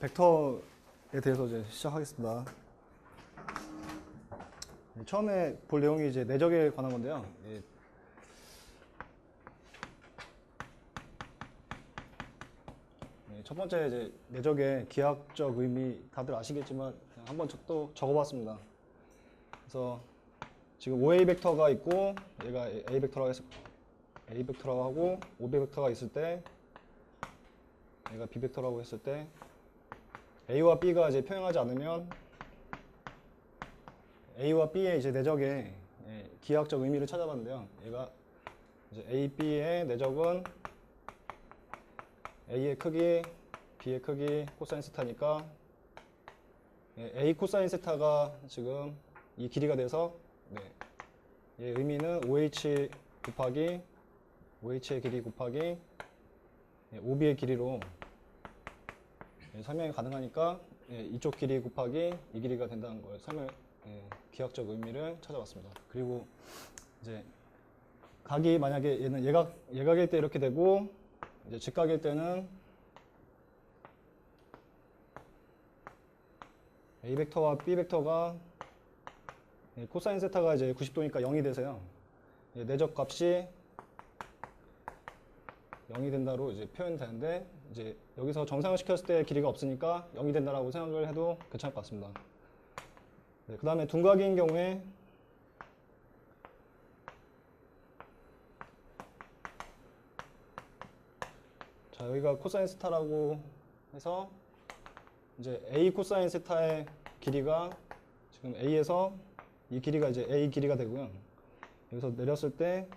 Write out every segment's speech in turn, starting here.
벡터에 대해서 이제 시작하겠습니다. 처음에 볼 내용이 이제 내적에 관한 건데요. 첫 번째 이제 내적의 기하학적 의미 다들 아시겠지만 한번 또 적어봤습니다. 그래서 지금 OA 벡터가 있고 얘가 A 벡터라고 하고 OB 벡터가 있을 때 얘가 B 벡터라고 했을 때 A와 B가 이제 평행하지 않으면 A와 B의 이제 내적의 기하학적 의미를 찾아봤는데요. 얘가 이제 A, B의 내적은 A의 크기, B의 크기, 코사인 세타니까 A 코사인 세타가 지금 이 길이가 돼서 얘 의미는 OH 곱하기 OH의 길이 곱하기 OB의 길이로 설명이 가능하니까 이쪽 길이 곱하기 이 길이가 된다는 걸 기하학적 의미를 찾아봤습니다. 그리고 이제 각이 만약에 얘는 예각일 때 이렇게 되고 이제 직각일 때는 A 벡터와 B 벡터가 코사인 세타가 이제 90도니까 0이 돼서요. 내적 값이 0이 된다로 이제 표현이 되는데 이제 여기서 정상을 시켰을 때 길이가 없으니까 0이 된다라고 생각을 해도 괜찮을 것 같습니다. 그 다음에 둔각인 경우에 자 여기가 코사인 세타라고 해서 이제 A 코사인 세타의 길이가 지금 A에서 이 길이가 이제 A 길이가 되고요. 여기서 내렸을 때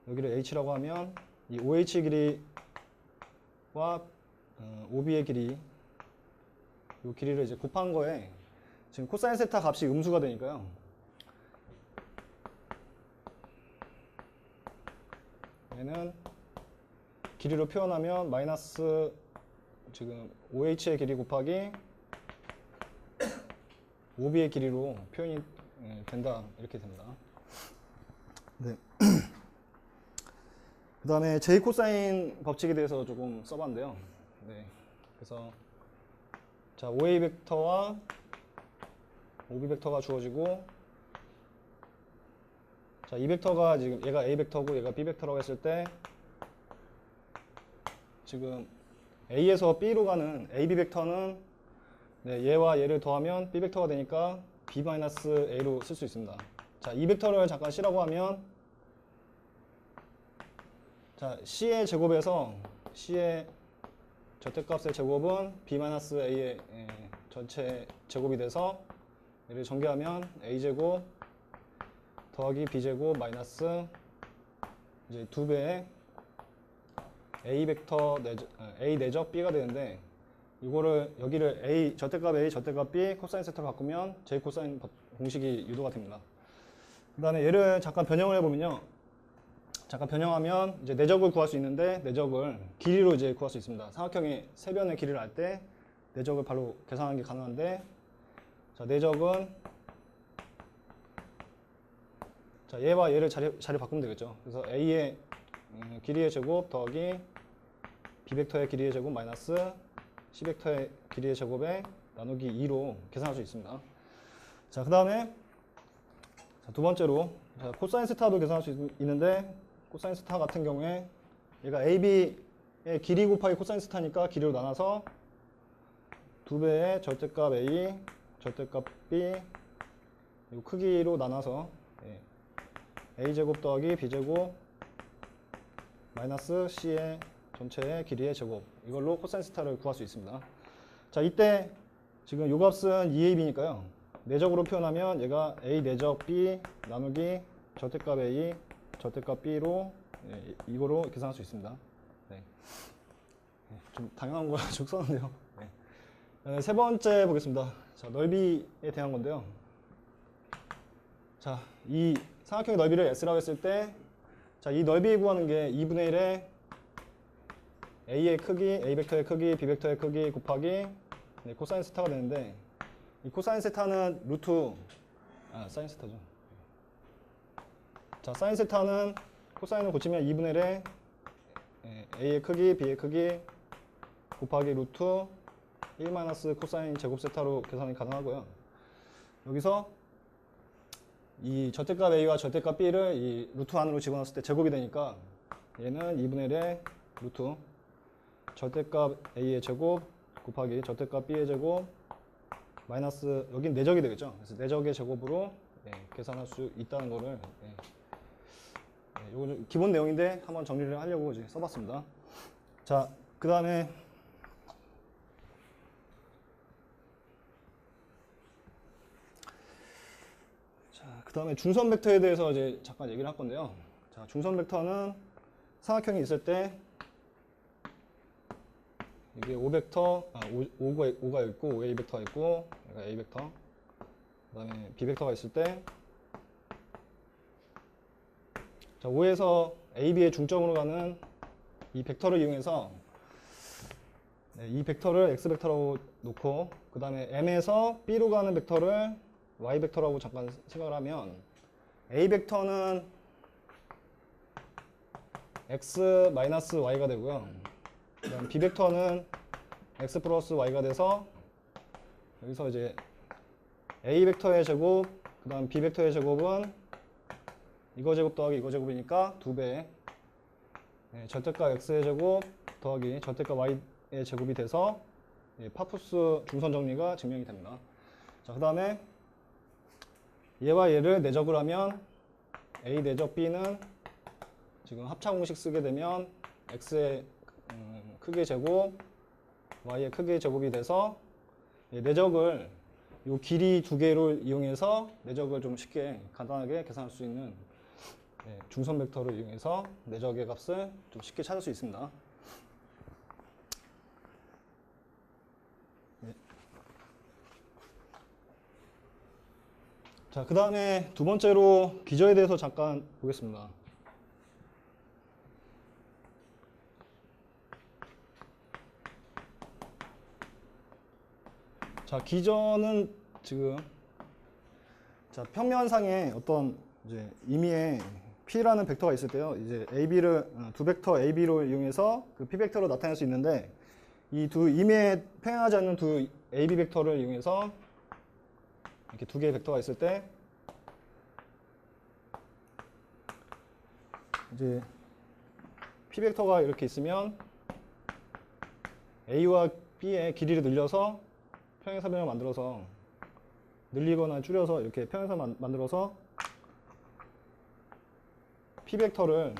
여기를 H라고 하면 이 OH 길이와 OB의 길이 이 길이를 이제 곱한 거에 지금 코사인 세타 값이 음수가 되니까요. 얘는 길이로 표현하면 마이너스 지금 OH의 길이 곱하기 OB의 길이로 표현이 된다 이렇게 됩니다. 네. 그 다음에 J 코사인 법칙에 대해서 조금 써봤는데요. 네. 그래서 자 OA 벡터와 OB 벡터가 주어지고 자 이 벡터가 지금 얘가 A 벡터고 얘가 B 벡터라고 했을 때 지금 A에서 B로 가는 AB 벡터는 얘와 얘를 더하면 B 벡터가 되니까 B-A로 쓸 수 있습니다. 자, 이 벡터를 잠깐 C라고 하면 자, C의 제곱에서 C의 절대값의 제곱은 B-A의 전체 제곱이 돼서 얘를 전개하면 A제곱 더하기 B제곱 마이너스 이제 2배의 A 벡터 A 내적 B가 되는데 이거를 여기를 A 절대값 A 절대값 B 코사인 세타 바꾸면 J 코사인 공식이 유도가 됩니다. 그 다음에 얘를 잠깐 변형을 해보면요. 잠깐 변형하면 이제 내적을 구할 수 있는데 내적을 길이로 이제 구할 수 있습니다. 삼각형의 세변의 길이를 알 때 내적을 바로 계산하는 게 가능한데 자 내적은 자 얘와 얘를 자리 바꾸면 되겠죠. 그래서 A의 길이의 제곱 더하기 B 벡터의 길이의 제곱 마이너스 C 벡터의 길이의 제곱에 나누기 2로 계산할 수 있습니다. 자, 그 다음에 두 번째로 자, 코사인 세타도 계산할 수 있는데 코사인 세타 같은 경우에 얘가 AB의 길이 곱하기 코사인 세타니까 길이로 나눠서 2배의 절대값 A, 절대값 B 이 크기로 나눠서 A제곱 더하기 B제곱 마이너스 C의 전체의 길이의 제곱 이걸로 코사인 세타를 구할 수 있습니다. 자 이때 지금 요 값은 2AB니까요. 내적으로 표현하면 얘가 A 내적 B 나누기 절대값 A 절대값 B로 이거로 계산할 수 있습니다. 네. 좀 당연한 거 쭉 썼는데요. 네. 세 번째 보겠습니다. 자 넓이에 대한 건데요. 자 이 삼각형의 넓이를 S라고 했을 때 자 이 넓이 구하는 게 2분의 1의 A의 크기, A 벡터의 크기, B 벡터의 크기 곱하기 코사인 세타가 되는데 이 코사인 세타는 사인 세타죠. 자, 사인 세타는 코사인을 고치면 2분의 1의 A의 크기, B의 크기 곱하기 루트 1 마이너스 코사인 제곱 세타로 계산이 가능하고요. 여기서 이 절대값 a와 절대값 b를 이 루트 안으로 집어넣었을 때 제곱이 되니까 얘는 2분의 1의 루트 절대값 a의 제곱 곱하기 절대값 b의 제곱 마이너스 여긴 내적이 되겠죠. 그래서 내적의 제곱으로 계산할 수 있다는 거를 이거 기본 내용인데 한번 정리를 하려고 이제 써봤습니다. 자, 그 다음에 중선 벡터에 대해서 이제 잠깐 얘기를 할 건데요. 자, 중선 벡터는 삼각형이 있을 때 이게 5가 있고 5A 벡터가 있고 얘가 A 벡터 그 다음에 B 벡터가 있을 때 자, 5에서 A, B의 중점으로 가는 이 벡터를 이용해서 이 벡터를 X 벡터라고 놓고 그 다음에 M에서 B로 가는 벡터를 Y 벡터라고 잠깐 생각을 하면 A 벡터는 X 마이너스 Y가 되고요. 그 다음 B 벡터는 X 플러스 Y가 돼서 여기서 이제 A 벡터의 제곱 그 다음 B 벡터의 제곱은 이거 제곱 더하기 이거 제곱이니까 2배 절대값 X의 제곱 더하기 절대값 Y의 제곱이 돼서 파푸스 중선 정리가 증명이 됩니다. 자, 그 다음에 얘와 얘를 내적을 하면 A 내적 B는 지금 합차 공식 쓰게 되면 X의 크기의 제곱 Y의 크기의 제곱이 돼서 내적을 이 길이 두 개를 이용해서 내적을 좀 쉽게 간단하게 계산할 수 있는 중선 벡터를 이용해서 내적의 값을 좀 쉽게 찾을 수 있습니다. 자, 그 다음에 두 번째로 기저에 대해서 잠깐 보겠습니다. 자, 기저는 지금 자, 평면상에 어떤 이제 임의의 P라는 벡터가 있을 때요. 이제 AB를 두 벡터 AB로 이용해서 그 P 벡터로 나타낼 수 있는데 이 두 임의에 평행하지 않는 두 AB 벡터를 이용해서 이렇게 두 개의 벡터가 있을 때 이제 P 벡터가 이렇게 있으면 A와 B의 길이를 늘려서 평행사변을 만들어서 늘리거나 줄여서 이렇게 평행사 만들어서 P 벡터를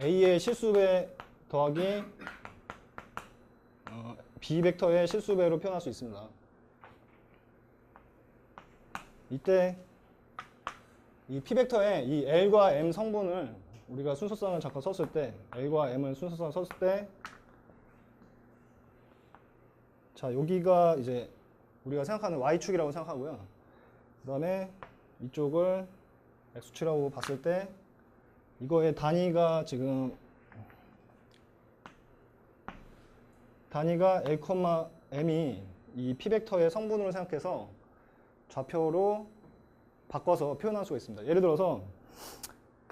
A의 실수배 더하기 B 벡터의 실수배로 표현할 수 있습니다. 이때 이 P 벡터에 이 L과 M 성분을 우리가 순서상을 잠깐 썼을 때 L과 M을 순서상 썼을 때 자, 여기가 이제 우리가 생각하는 Y축이라고 생각하고요. 그 다음에 이쪽을 X축이라고 봤을 때 이거의 단위가 지금 단위가 L, M이 이 P 벡터의 성분으로 생각해서 좌표로 바꿔서 표현할 수가 있습니다. 예를 들어서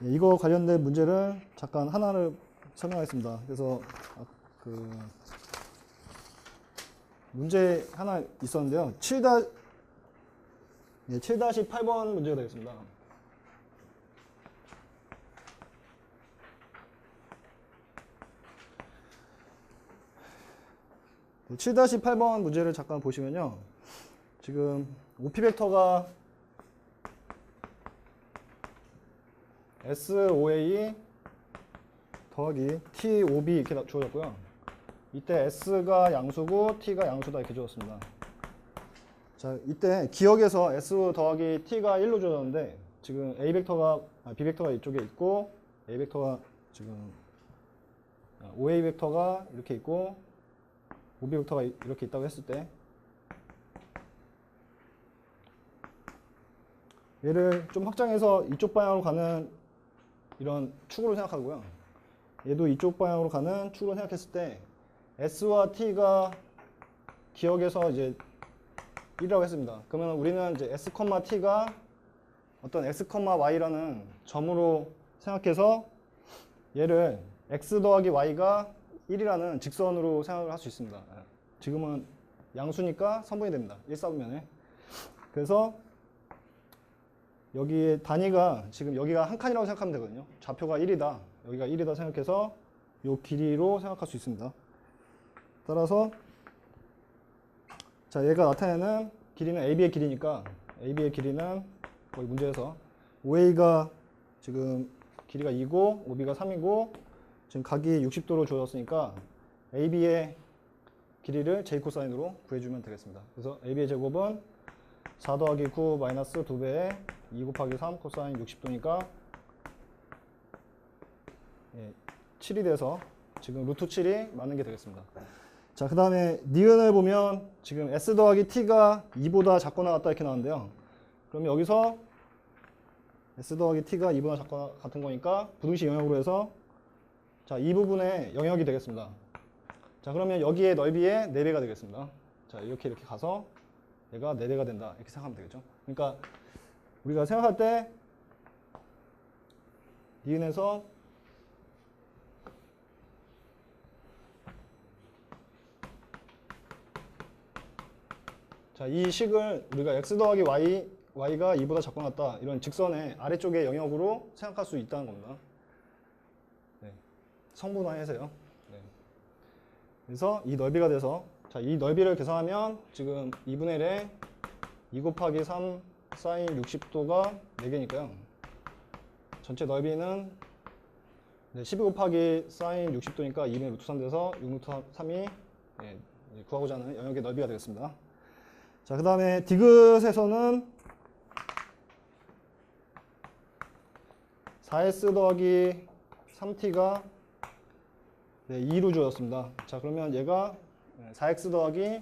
이거 관련된 문제를 잠깐 하나를 설명하겠습니다. 그래서 그 문제 하나 있었는데요. 7-8번 문제가 되겠습니다. 네, 7-8번 문제를 잠깐 보시면요. 지금 OP 벡터가 SOA 더하기 TOB 이렇게 주어졌고요. 이때 S가 양수고 T가 양수다 이렇게 주었습니다. 자, 이때 기억에서 S 더하기 T가 1로 주어졌는데 지금 B 벡터가 이쪽에 있고 A 벡터가 지금 OA 벡터가 이렇게 있고 OB 벡터가 이렇게 있다고 했을 때 얘를 좀 확장해서 이쪽 방향으로 가는 이런 축으로 생각하고요. 얘도 이쪽 방향으로 가는 축으로 생각했을 때 S와 T가 기억에서 이제 1이라고 했습니다. 그러면 우리는 이제 S, T가 어떤 X, Y라는 점으로 생각해서 얘를 X 더하기 Y가 1이라는 직선으로 생각을 할 수 있습니다. 지금은 양수니까 선분이 됩니다. 1사분면에. 그래서 여기에 단위가 지금 여기가 한 칸이라고 생각하면 되거든요. 좌표가 1이다. 여기가 1이다 생각해서 이 길이로 생각할 수 있습니다. 따라서 자, 얘가 나타내는 길이는 AB의 길이니까 AB의 길이는 거기 문제에서 OA가 지금 길이가 2고 OB가 3이고 지금 각이 60도로 주어졌으니까 AB의 길이를 J 코사인으로 구해주면 되겠습니다. 그래서 AB의 제곱은 4 더하기 9 마이너스 2배의 2 곱하기 3 코사인 60도니까 7이 돼서 지금 루트 7이 맞는 게 되겠습니다. 자, 그 다음에 니은을 보면 지금 S 더하기 T가 2보다 작거나 같다 이렇게 나왔는데요. 그러면 여기서 S 더하기 T가 2보다 작거나 같은 거니까 부등식 영역으로 해서 자, 이 부분의 영역이 되겠습니다. 자, 그러면 여기에 넓이의 4배가 되겠습니다. 자, 이렇게 가서 얘가 4배가 된다 이렇게 생각하면 되겠죠. 그러니까 우리가 생각할 때 니은에서 자, 이 식을 우리가 x 더하기 y가 2보다 작거나 같다 이런 직선의 아래쪽의 영역으로 생각할 수 있다는 겁니다. 네. 성분화해서요. 네. 그래서 이 넓이가 돼서 자, 이 넓이를 계산하면 지금 2분의 1에 2 곱하기 3 사인 60도가 4개니까요. 전체 넓이는 12 곱하기 사인 60도니까 2분의 루트 3 돼서 6 루트 3이 구하고자 하는 영역의 넓이가 되겠습니다. 자, 그 다음에 디귿에서는 4s 더하기 3t가 2로 주어졌습니다. 자, 그러면 얘가 4x 더하기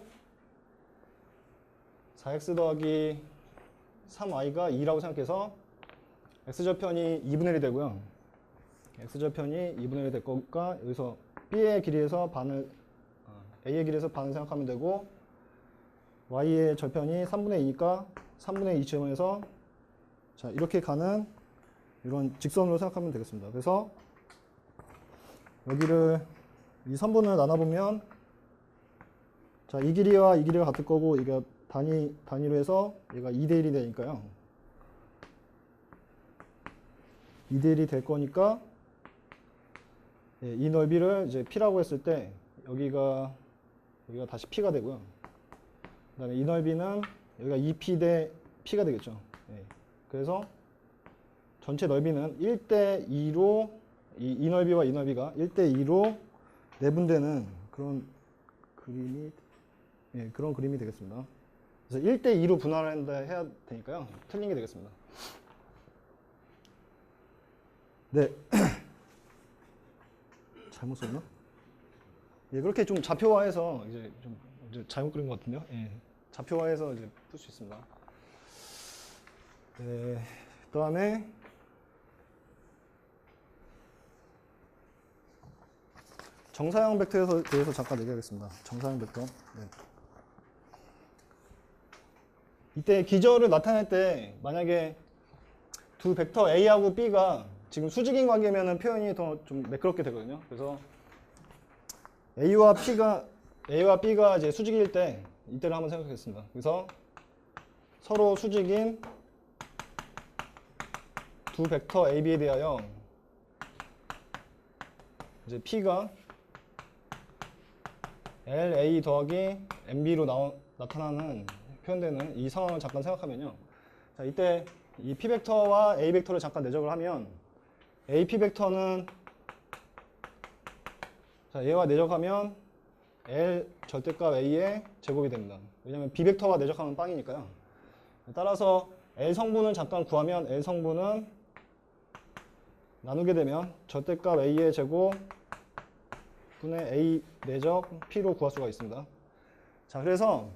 3y가 2라고 생각해서 x절편이 2분의 1이 되고요. x절편이 2분의 1이 될 거니까 여기서 b의 길이에서 반을 a의 길이에서 반을 생각하면 되고 y의 절편이 3분의 2니까 3분의 2 지점에서 자, 이렇게 가는 이런 직선으로 생각하면 되겠습니다. 그래서 여기를 이 선분을 나눠보면 자, 이 길이와 이 길이가 같을 거고 이게 단위로 해서 얘가 2대 1이 되니까요. 2대 1이 될 거니까 이 넓이를 이제 P라고 했을 때 여기가 다시 P가 되고요. 그 다음에 이 넓이는 여기가 2P 대 P가 되겠죠. 그래서 전체 넓이는 1대 2로 이 넓이와 이 넓이가 1대 2로 내분되는 그런 그림이 되겠습니다. 그래서 1대 2로 분할한다 해야 되니까요. 틀린 게 되겠습니다. 네. 잘못 썼나? 예, 그렇게 좀 좌표화해서 이제 좀 잘못 그린 것 같은데요. 예, 좌표화해서 이제 풀 수 있습니다. 네, 그다음에 정사형 벡터에 대해서 잠깐 얘기하겠습니다. 정사형 벡터. 네. 이때 기저를 나타낼 때 만약에 두 벡터 A하고 B가 지금 수직인 관계면 표현이 더 좀 매끄럽게 되거든요. 그래서 A와 B가 이제 수직일 때 이때를 한번 생각하겠습니다. 그래서 서로 수직인 두 벡터 AB에 대하여 이제 P가 LA 더하기 MB로 나타나는 표현되는 이 상황을 잠깐 생각하면요. 자, 이때 이 P 벡터와 A 벡터를 잠깐 내적을 하면 AP 벡터는 자, 얘와 내적하면 L 절대값 A의 제곱이 됩니다. 왜냐하면 B 벡터와 내적하면 빵이니까요. 따라서 L 성분을 잠깐 구하면 L 성분은 나누게 되면 절대값 A의 제곱 분의 A 내적 P로 구할 수가 있습니다. 자, 그래서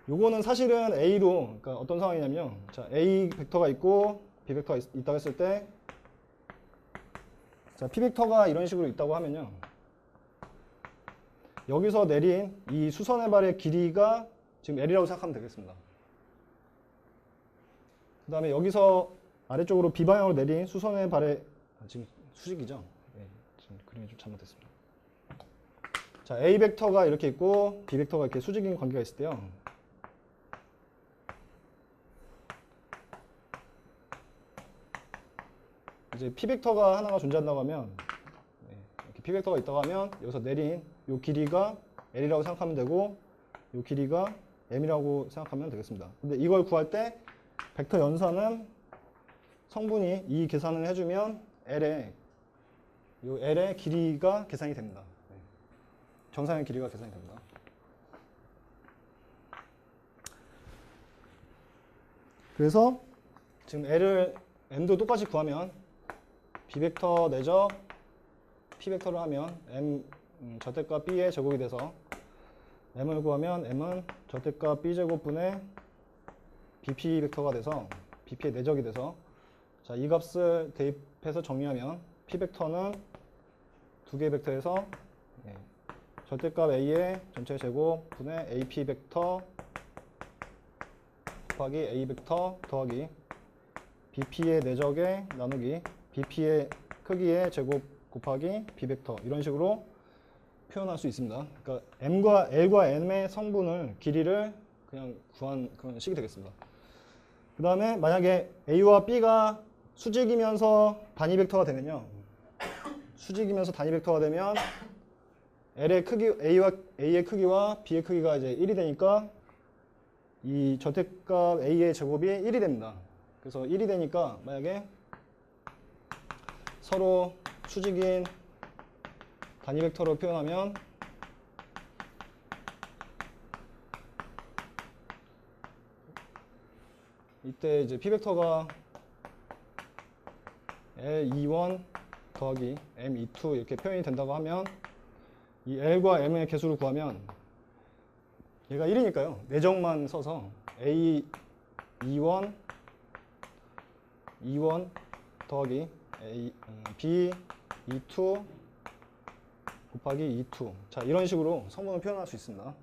요거는 사실은 A로, 그러니까 어떤 상황이냐면요. 자, A 벡터가 있고 B 벡터가 있다고 했을 때 자, P 벡터가 이런 식으로 있다고 하면요. 여기서 내린 이 수선의 발의 길이가 지금 L이라고 생각하면 되겠습니다. 그 다음에 여기서 아래쪽으로 B방향으로 내린 수선의 발의 지금 수직이죠. 네, 지금 그림이 좀 잘못됐습니다. 자, A 벡터가 이렇게 있고 B 벡터가 이렇게 수직인 관계가 있을 때요. 이제 P 벡터가 하나가 존재한다고 하면 이렇게 P 벡터가 있다고 하면 여기서 내린 이 길이가 L이라고 생각하면 되고 이 길이가 M이라고 생각하면 되겠습니다. 근데 이걸 구할 때 벡터 연산은 성분이 이 계산을 해주면 L의 길이가 계산이 됩니다. 정사의 길이가 계산이 됩니다. 그래서 지금 M도 똑같이 구하면 B 벡터 내적 P 벡터를 하면 M 절대값 B의 제곱이 돼서 M을 구하면 M은 절대값 B제곱분의 BP 벡터가 돼서 BP의 내적이 돼서 자, 이 값을 대입해서 정리하면 P 벡터는 두 개의 벡터에서 절대값 A의 전체 제곱분의 AP 벡터 곱하기 A 벡터 더하기 BP의 내적의 나누기 BP의 크기의 제곱 곱하기 B 벡터 이런 식으로 표현할 수 있습니다. 그러니까 L과 M의 성분을 길이를 그냥 구한 그런 식이 되겠습니다. 그 다음에 만약에 A와 B가 수직이면서 단위 벡터가 되면요. 수직이면서 단위 벡터가 되면 A의 크기와 B의 크기가 이제 1이 되니까 이 절대값 A의 제곱이 1이 됩니다. 그래서 1이 되니까 만약에 서로 수직인 단위 벡터로 표현하면 이때 이제 P 벡터가 L21 더하기 M22 이렇게 표현이 된다고 하면 이 L과 M의 개수를 구하면 얘가 1이니까요. 내적만 써서 A21 더하기 B22 곱하기 22. 자, 이런 식으로 성분을 표현할 수 있습니다.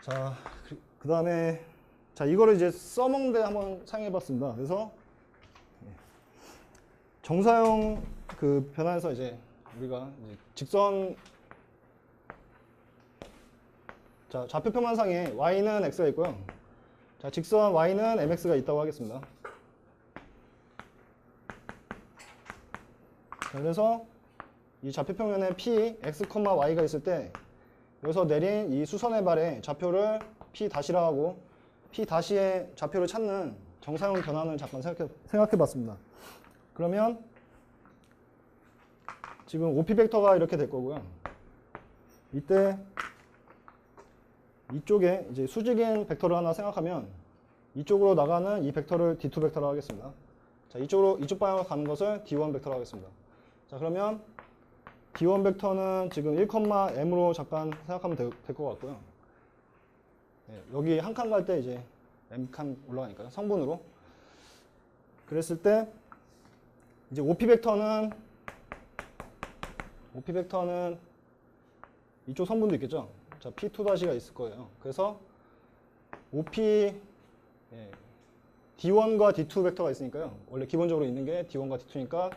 자, 그 다음에 자, 이거를 이제 써먹는데 한번 사용해 봤습니다. 그래서 정사형 그 변화에서 이제 우리가 이제 직선 자, 좌표 표면상에 y는 x가 있고요. 자, 직선 y는 mx가 있다고 하겠습니다. 자, 그래서 이 좌표 평면에 p, x, y가 있을 때 여기서 내린 이 수선의 발의 좌표를 p 다시라 하고 p 다시의 좌표를 찾는 정사형 변환을 잠깐 생각해 봤습니다. 그러면 지금 OP 벡터가 이렇게 될 거고요. 이때 이쪽에 이제 수직인 벡터를 하나 생각하면 이쪽으로 나가는 이 벡터를 D2 벡터라고 하겠습니다. 자, 이쪽 방향으로 가는 것을 D1 벡터라고 하겠습니다. 자, 그러면 D1 벡터는 지금 1,m으로 잠깐 생각하면 될 것 같고요. 네, 여기 한 칸 갈 때 이제 m칸 올라가니까요. 성분으로. 그랬을 때 이제 OP 벡터는 이쪽 성분도 있겠죠. 자, P2-가 있을 거예요. 그래서 OP D1과 D2 벡터가 있으니까요. 원래 기본적으로 있는 게 D1과 D2니까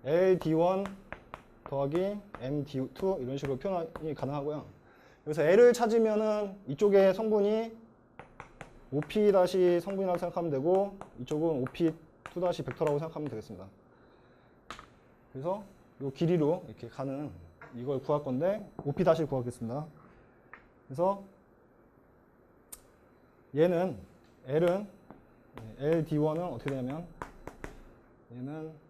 LD1 더하기 MD2 이런 식으로 표현이 가능하고요. 여기서 L을 찾으면은 이쪽에 성분이 OP 다시 성분이라고 생각하면 되고 이쪽은 OP2 벡터라고 생각하면 되겠습니다. 그래서 이 길이로 이렇게 가는 이걸 구할 건데 OP 다시 구하겠습니다. 그래서 얘는 L은 LD1은 어떻게 되냐면 얘는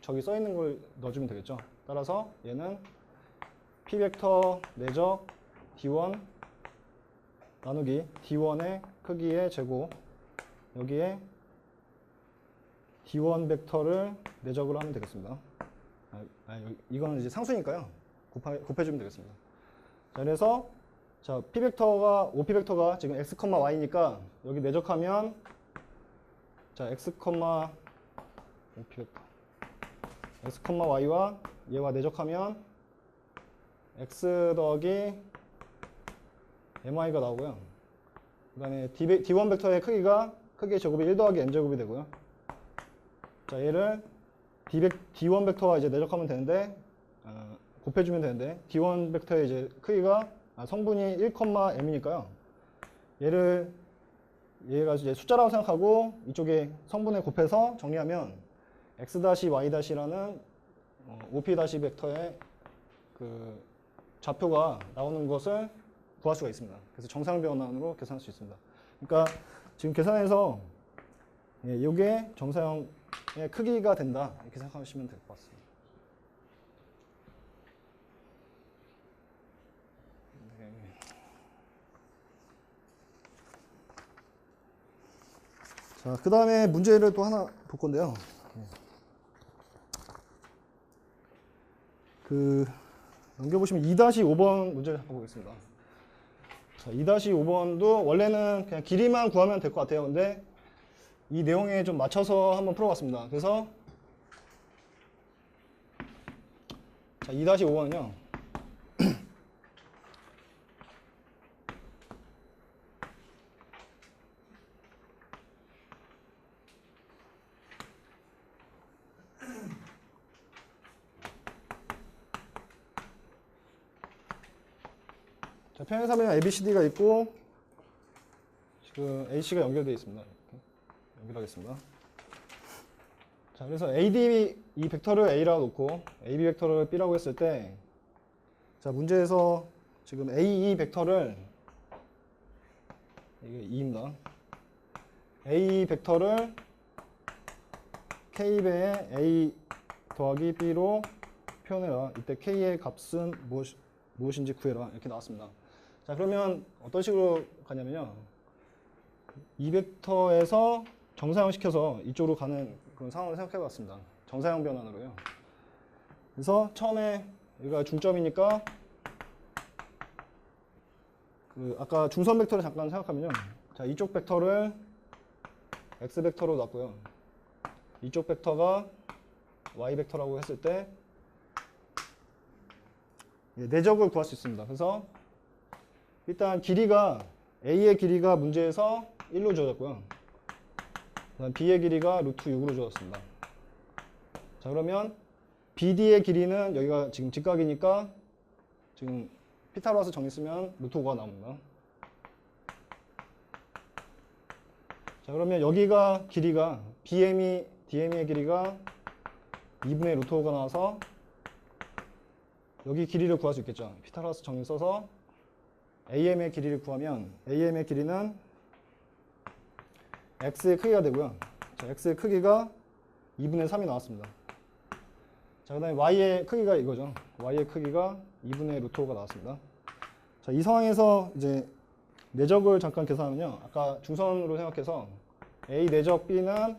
저기 써 있는 걸 넣어주면 되겠죠. 따라서 얘는 P 벡터 내적 D1 나누기 D1의 크기의 제곱 여기에 D1 벡터를 내적으로 하면 되겠습니다. 이거는 이제 상수니까요. 곱해주면 되겠습니다. 자, 그래서 자, P 벡터가 OP 벡터가 지금 x, y니까 여기 내적하면 자, x, OP 벡터 x, y와 얘와 내적하면 x 더하기 my가 나오고요. 그 다음에 D1 벡터의 크기의 제곱이 1 더하기 m제곱이 되고요. 자, 얘를 D1 벡터와 이제 내적하면 되는데 곱해주면 되는데 D1 벡터의 이제 크기가 성분이 1,m이니까요. 얘가 이제 숫자라고 생각하고 이쪽에 성분에 곱해서 정리하면 x-y-라는 OP- 벡터의 그 좌표가 나오는 것을 구할 수가 있습니다. 그래서 정사형 변환으로 계산할 수 있습니다. 그러니까 지금 계산해서 이게 정사형의 크기가 된다 이렇게 생각하시면 될 것 같습니다. 자, 그 다음에 문제를 또 하나 볼 건데요. 넘겨보시면 2-5번 문제를 바꿔보겠습니다. 자, 2-5번도 원래는 그냥 길이만 구하면 될 것 같아요. 근데 이 내용에 좀 맞춰서 한번 풀어봤습니다. 그래서 자, 2-5번은요. 자, 평행사변 ABCD가 있고 지금 AC가 연결되어 있습니다. 이렇게 연결하겠습니다. 자, 그래서 AD 이 벡터를 A라고 놓고 AB 벡터를 B라고 했을 때 자, 문제에서 지금 AE 벡터를 이게 2입니다. A 벡터를 K배의 A 더하기 B로 표현해라. 이때 K의 값은 무엇인지 구해라. 이렇게 나왔습니다. 자, 그러면 어떤 식으로 가냐면요. 이 벡터에서 정사형 시켜서 이쪽으로 가는 그런 상황을 생각해 봤습니다. 정사형 변환으로요. 그래서 처음에 여기가 중점이니까 아까 중선 벡터를 잠깐 생각하면요. 자, 이쪽 벡터를 X 벡터로 놨고요. 이쪽 벡터가 Y 벡터라고 했을 때 내적을 구할 수 있습니다. 그래서 일단 길이가 A의 길이가 문제에서 1로 주어졌고요. 그다음 B의 길이가 루트 6으로 주어졌습니다. 자, 그러면 BD의 길이는 여기가 지금 직각이니까 지금 피타고라스 정리 쓰면 루트 5가 나옵니다. 자, 그러면 여기가 길이가 DM의 길이가 2분의 루트 5가 나와서 여기 길이를 구할 수 있겠죠. 피타고라스 정리 써서 AM의 길이를 구하면 AM의 길이는 X의 크기가 되고요. 자, X의 크기가 2분의 3이 나왔습니다. 자, 그 다음에 Y의 크기가 이거죠. Y의 크기가 2분의 루트 5가 나왔습니다. 자, 이 상황에서 이제 내적을 잠깐 계산하면요. 아까 중선으로 생각해서 A 내적 B는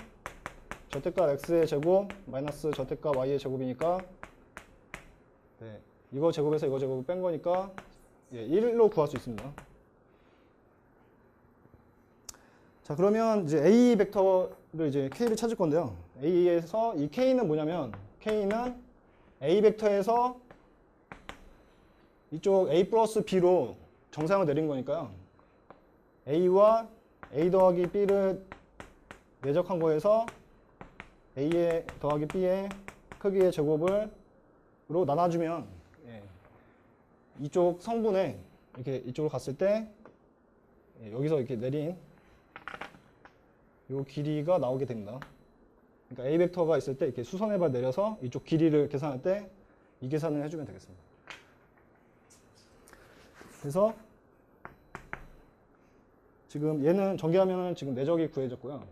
절대값 X의 제곱 마이너스 절대값 Y의 제곱이니까 이거 제곱에서 이거 제곱을 뺀 거니까 1로 구할 수 있습니다. 자, 그러면 이제 A 벡터를 이제 K를 찾을 건데요. A에서 이 K는 뭐냐면 K는 A 벡터에서 이쪽 A 플러스 B로 정사형을 내린 거니까요. A와 A 더하기 B를 내적한 거에서 A의 더하기 B의 크기의 제곱으로 나눠주면 이쪽 성분에 이렇게 이쪽으로 갔을 때 여기서 이렇게 내린 이 길이가 나오게 됩니다. 그러니까 A 벡터가 있을 때 이렇게 수선해봐 내려서 이쪽 길이를 계산할 때 이 계산을 해주면 되겠습니다. 그래서 지금 얘는 전개하면 지금 내적이 구해졌고요.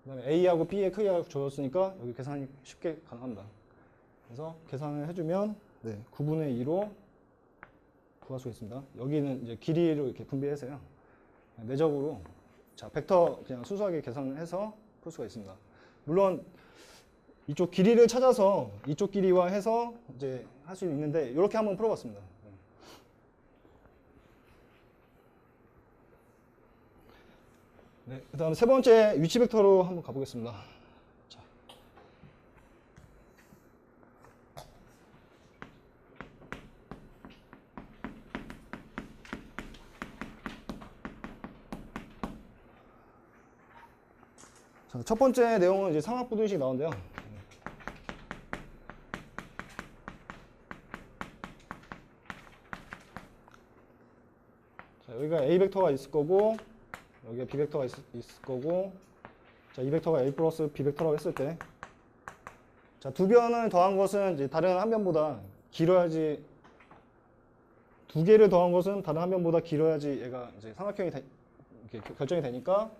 그다음에 A하고 B의 크기가 주어졌으니까 여기 계산이 쉽게 가능합니다. 그래서 계산을 해주면 9분의 2로 구할 수 있습니다. 여기는 이제 길이로 이렇게 분배해서요. 내적으로 자, 벡터 그냥 순수하게 계산을 해서 풀 수가 있습니다. 물론 이쪽 길이를 찾아서 이쪽 길이와 해서 이제 할 수 있는데 이렇게 한번 풀어봤습니다. 네, 그다음 세 번째 위치 벡터로 한번 가보겠습니다. 자, 첫 번째 내용은 이제 삼각부등식 나오는데요. 여기가 A 벡터가 있을 거고 여기에 B 벡터가 있을 거고 자, 이 벡터가 A 플러스 B 벡터라고 했을 때 자, 두 변을 더한 것은 이제 다른 한 변보다 길어야지 두 개를 더한 것은 다른 한 변보다 길어야지 얘가 이제 삼각형이 이렇게 결정이 되니까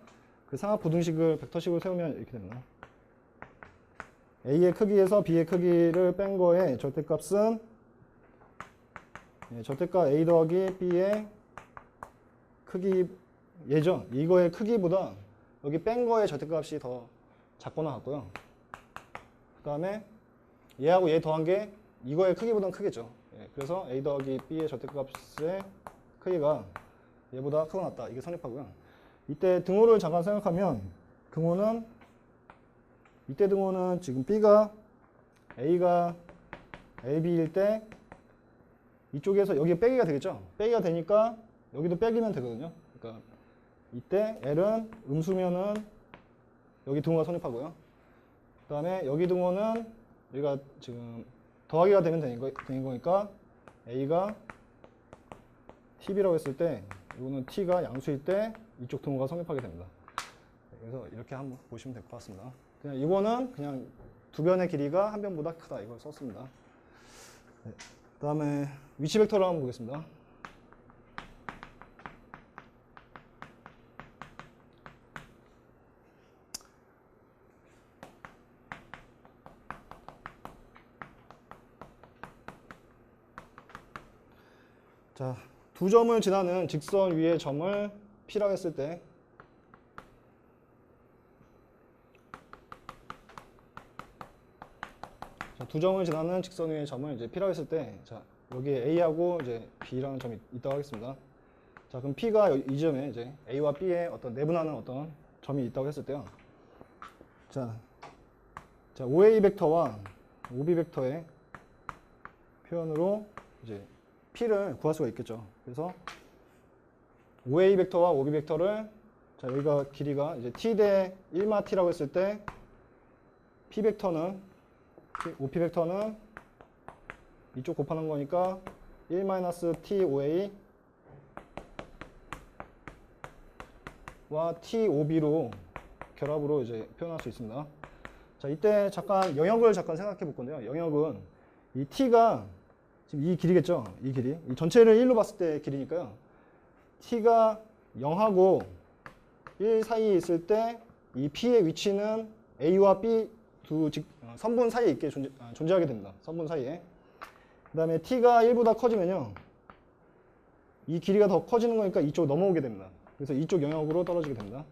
그 삼각 부등식을 벡터식으로 세우면 이렇게 됩니다. A의 크기에서 B의 크기를 뺀 거에 절대값은 절대값 A 더하기 B의 크기 얘죠. 이거의 크기보다 여기 뺀 거의 절대값이 더 작거나 같고요. 그 다음에 얘하고 얘 더한 게 이거의 크기보다는 크겠죠. 그래서 A 더하기 B의 절대값의 크기가 얘보다 크거나 같다. 이게 성립하고요. 이때 등호를 잠깐 생각하면 이때 등호는 지금 B가 A가 AB일 때 이쪽에서 여기에 빼기가 되겠죠. 빼기가 되니까 여기도 빼기면 되거든요. 그러니까 이때 L은 음수면은 여기 등호가 성립하고요. 그 다음에 여기 등호는 여기가 지금 더하기가 되면 되는 거니까 A가 TB라고 했을 때 이거는 T가 양수일 때 이쪽 등호가 성립하게 됩니다. 그래서 이렇게 한번 보시면 될 것 같습니다. 그냥 이거는 그냥 두 변의 길이가 한 변보다 크다 이걸 썼습니다. 네. 그 다음에 위치 벡터를 한번 보겠습니다. 자, 두 점을 지나는 직선 위의 점을 P라고 했을 때 자, 두 점을 지나는 직선 위의 점을 이제 P라고 했을 때 자, 여기에 A하고 이제 B라는 점이 있다고 하겠습니다. 자, 그럼 P가 이 점에 이제 A와 B의 어떤 내분하는 어떤 점이 있다고 했을 때요. 자, OA 벡터와 OB 벡터의 표현으로 이제 P를 구할 수가 있겠죠. 그래서 OA 벡터와 OB 벡터를 자, 여기가 길이가 이제 T 대 1마 T라고 했을 때 P 벡터는 OP 벡터는 이쪽 곱하는 거니까 1-T OA 와 T OB로 결합으로 이제 표현할 수 있습니다. 자, 이때 잠깐 영역을 생각해 볼 건데요. 영역은 이 T가 지금 이 길이겠죠. 이 길이. 이 전체를 1로 봤을 때 길이니까요. T가 0하고 1 사이에 있을 때 이 P의 위치는 A와 B 두 선분 사이에 있게 존재하게 됩니다. 선분 사이에. 그 다음에 T가 1보다 커지면요. 이 길이가 더 커지는 거니까 이쪽 넘어오게 됩니다. 그래서 이쪽 영역으로 떨어지게 됩니다.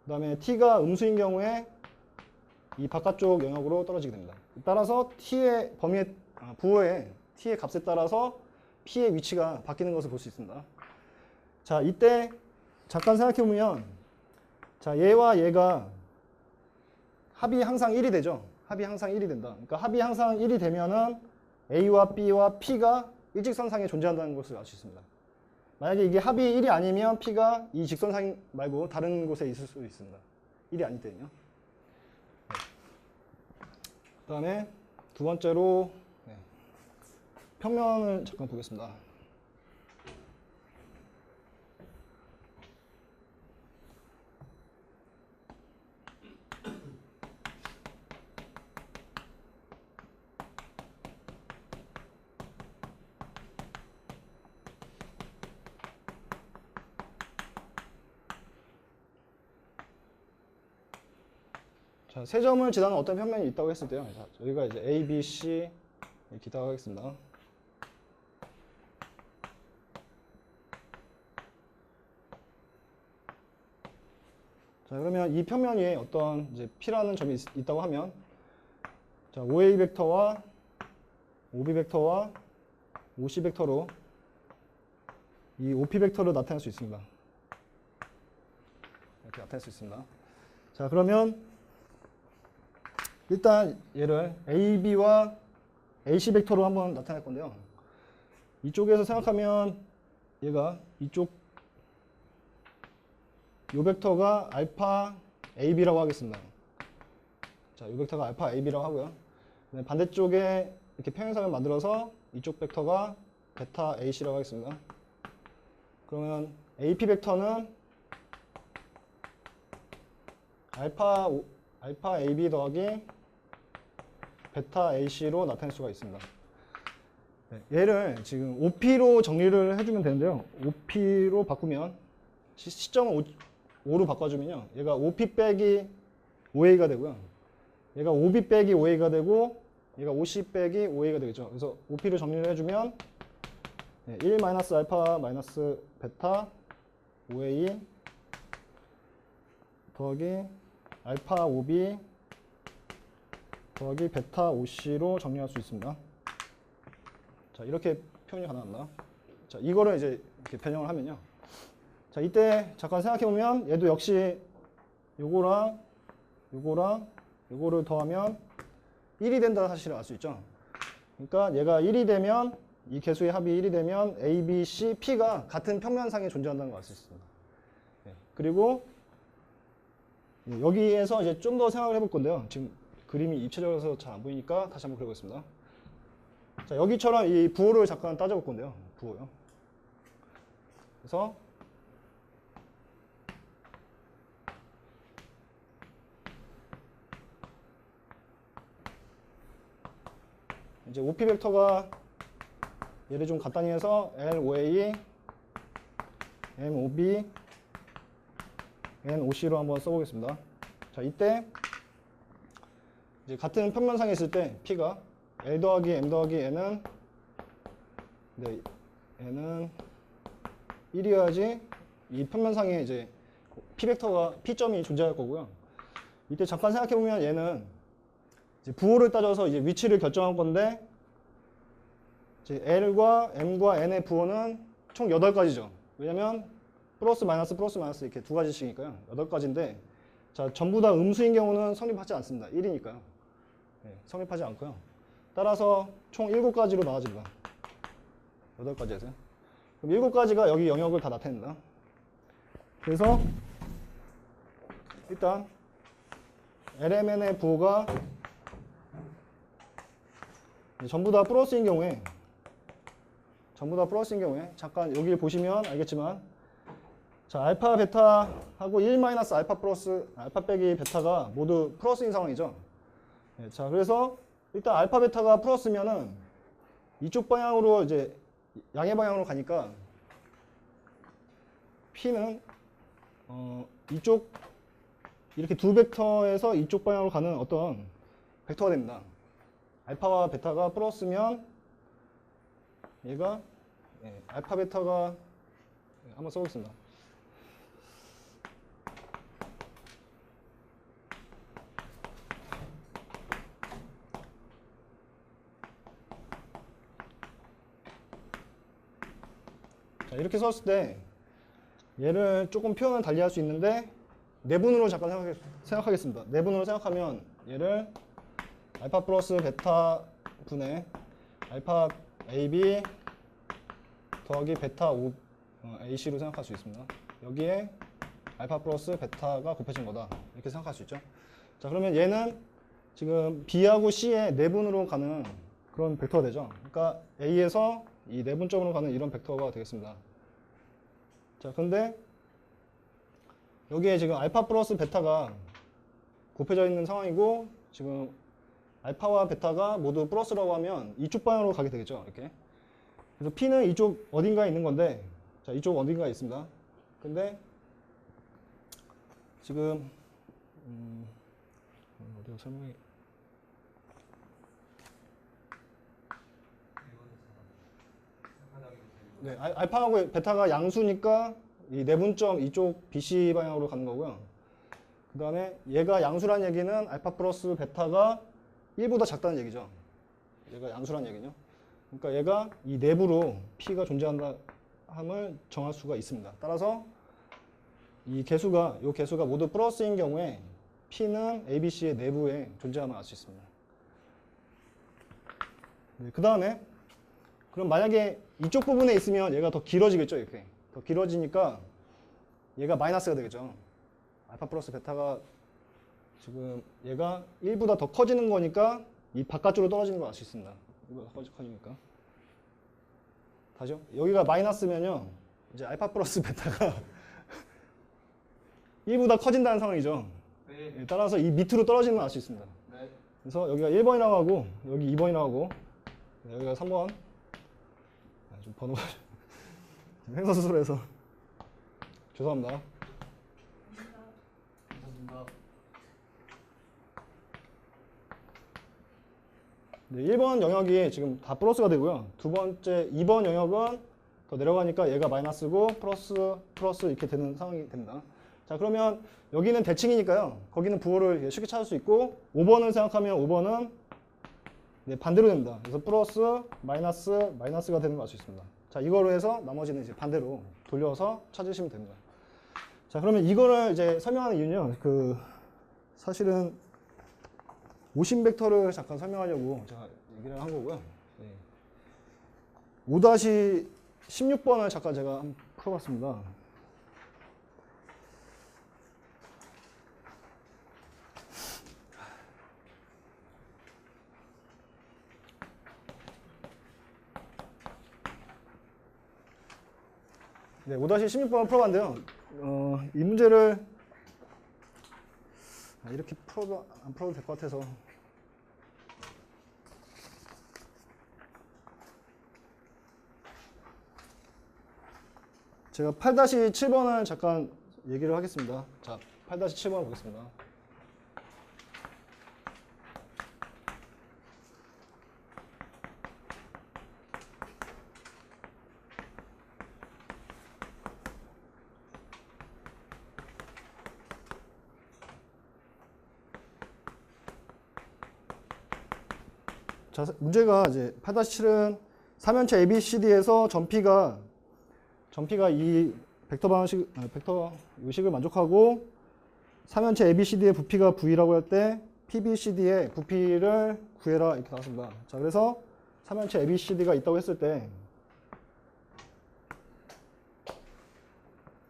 그 다음에 T가 음수인 경우에 이 바깥쪽 영역으로 떨어지게 됩니다. 따라서 T의 부호의 T의 값에 따라서 P의 위치가 바뀌는 것을 볼 수 있습니다. 자, 이때 잠깐 생각해보면 자, 얘와 얘가 합이 항상 1이 되죠. 합이 항상 1이 된다. 그러니까 합이 항상 1이 되면은 A와 B와 P가 일직선상에 존재한다는 것을 알 수 있습니다. 만약에 이게 합이 1이 아니면 P가 이 직선상 말고 다른 곳에 있을 수 있습니다. 1이 아닐 때는요. 그 다음에 두 번째로 평면을 잠깐 보겠습니다. 자, 세 점을 지나는 어떤 평면이 있다고 했을 때요. 자, 여기가 이제 A, B, C 이렇게 있다고 하겠습니다. 자, 그러면 이 평면 위에 어떤 이제 P라는 점이 있다고 하면 자, OA 벡터와 OB 벡터와 OC 벡터로 이 OP 벡터를 나타낼 수 있습니다. 이렇게 나타낼 수 있습니다. 자, 그러면 일단 얘를 AB와 AC 벡터로 한번 나타낼 건데요. 이쪽에서 생각하면 얘가 이쪽 요 벡터가 알파 AB라고 하겠습니다. 자, 요 벡터가 알파 AB라고 하고요. 반대쪽에 이렇게 평행선을 만들어서 이쪽 벡터가 베타 AC라고 하겠습니다. 그러면 AP 벡터는 알파 AB 더하기 베타 AC로 나타낼 수가 있습니다. 네, 얘를 지금 OP로 정리를 해주면 되는데요. OP로 바꾸면 시점을 5로 바꿔주면요. 얘가 OP 빼기 OA가 되고요. 얘가 OB 빼기 OA가 되고 얘가 OC 빼기 OA가 되겠죠. 그래서 OP를 정리를 해주면 1 마이너스 알파 마이너스 베타 OA 더하기 알파 OB 더하기 베타 OC로 정리할 수 있습니다. 자, 이렇게 표현이 가능합니다. 자, 이거를 이제 이렇게 변형을 하면요. 자, 이때 잠깐 생각해 보면 얘도 역시 요거랑 요거를 더하면 1이 된다는 사실을 알 수 있죠. 그러니까 얘가 1이 되면 이 개수의 합이 1이 되면 A, B, C, P가 같은 평면상에 존재한다는 걸 알 수 있습니다. 네. 그리고 여기에서 이제 좀 더 생각을 해볼 건데요. 지금 그림이 입체적이라서 잘 안 보이니까 다시 한번 그려보겠습니다. 자, 여기처럼 이 부호를 잠깐 따져볼 건데요. 부호요. 그래서 이제 OP 벡터가 얘를 좀 간단히 해서 LOA, MOB, NOC로 한번 써보겠습니다. 자, 이때 이제 같은 평면상에 있을 때 P가 L 더하기 M 더하기 N은 N은 1이어야지 이 평면상에 이제 P 벡터가 P점이 존재할 거고요. 이때 잠깐 생각해보면 얘는 이제 부호를 따져서 이제 위치를 결정할 건데 이제 L과 M과 N의 부호는 총 8가지죠. 왜냐면 플러스 마이너스 이렇게 두 가지씩이니까요. 8가지인데 자, 전부 다 음수인 경우는 성립하지 않습니다. 1이니까요. 네, 성립하지 않고요. 따라서 총 7가지로 나눠집니다. 8가지에서요. 그럼 7가지가 여기 영역을 다 나타낸다. 그래서 일단 LMN의 부호가 전부 다 플러스인 경우에 잠깐 여기를 보시면 알겠지만 자, 알파 베타하고 1 마이너스 알파 플러스 알파 빼기 베타가 모두 플러스인 상황이죠. 네, 자, 그래서 일단 알파 베타가 플러스면은 이쪽 방향으로 이제 양의 방향으로 가니까 P는 이쪽 이렇게 두 벡터에서 이쪽 방향으로 가는 어떤 벡터가 됩니다. 알파와 베타가 플러스면 얘가 알파 베타가 한번 써보겠습니다. 자, 이렇게 썼을 때 얘를 조금 표현을 달리 할 수 있는데 내분으로 잠깐 생각하겠습니다. 내분으로 생각하면 얘를 알파 플러스 베타 분의 알파 AB 더하기 베타 AC로 생각할 수 있습니다. 여기에 알파 플러스 베타가 곱해진 거다. 이렇게 생각할 수 있죠. 자, 그러면 얘는 지금 B하고 C의 내분으로 가는 그런 벡터가 되죠. 그러니까 A에서 이 내분점으로 가는 이런 벡터가 되겠습니다. 자, 근데 여기에 지금 알파 플러스 베타가 곱해져 있는 상황이고 지금 알파와 베타가 모두 플러스라고 하면 이쪽 방향으로 가게 되겠죠. 이렇게. 그래서 P는 이쪽 어딘가에 있는 건데 자, 이쪽 어딘가에 있습니다. 근데 지금 어디가 설명이 네, 알파하고 베타가 양수니까 이 내분점 이쪽 BC 방향으로 가는 거고요. 그 다음에 얘가 양수란 얘기는 알파 플러스 베타가 1보다 작다는 얘기죠. 얘가 양수란 얘기죠. 그러니까 얘가 이 내부로 P가 존재한다 함을 정할 수가 있습니다. 따라서 이 개수가 모두 플러스인 경우에 P는 ABC의 내부에 존재함을 알 수 있습니다. 네, 그 다음에 그럼 만약에 이쪽 부분에 있으면 얘가 더 길어지겠죠. 이렇게 더 길어지니까 얘가 마이너스가 되겠죠. 알파 플러스 베타가 지금 얘가 1보다 더 커지는 거니까 이 바깥쪽으로 떨어지는 걸 알 수 있습니다. 1보다 커지니까. 다시요. 여기가 마이너스면요. 이제 알파 플러스 베타가 1보다 커진다는 상황이죠. 네. 예, 따라서 이 밑으로 떨어지는 걸 알 수 있습니다. 네. 그래서 여기가 1번이라고 하고 여기 2번이라고 하고 여기가 3번. 좀 번호가 횡설수설해서 죄송합니다. 감사합니다. 네, 1번 영역이 지금 다 플러스가 되고요. 두 번째 2번 영역은 더 내려가니까 얘가 마이너스고 플러스 이렇게 되는 상황이 됩니다. 자, 그러면 여기는 대칭이니까요. 거기는 부호를 쉽게 찾을 수 있고 5번을 생각하면 5번은 네, 반대로 됩니다. 그래서 플러스 마이너스가 되는 걸 알 수 있습니다. 자, 이거로 해서 나머지는 이제 반대로 돌려서 찾으시면 됩니다. 자, 그러면 이거를 이제 설명하는 이유는요. 사실은 오심 벡터를 잠깐 설명하려고 제가 얘기를 한 거고요. 네. 5-16번을 잠깐 제가 한번 풀어봤습니다. 네, 5-16번을 풀어봤는데요. 이 문제를 이렇게 안 풀어도 될 것 같아서 제가 8-7번을 잠깐 얘기를 하겠습니다. 자, 8-7번 보겠습니다. 자, 문제가 이제 8-7은 3연체 ABCD에서 전피가 이 벡터 방식, 벡터 요식을 만족하고 3연체 ABCD의 부피가 V라고 할 때 PBCD의 부피를 구해라 이렇게 나왔습니다. 자, 그래서 3연체 ABCD가 있다고 했을 때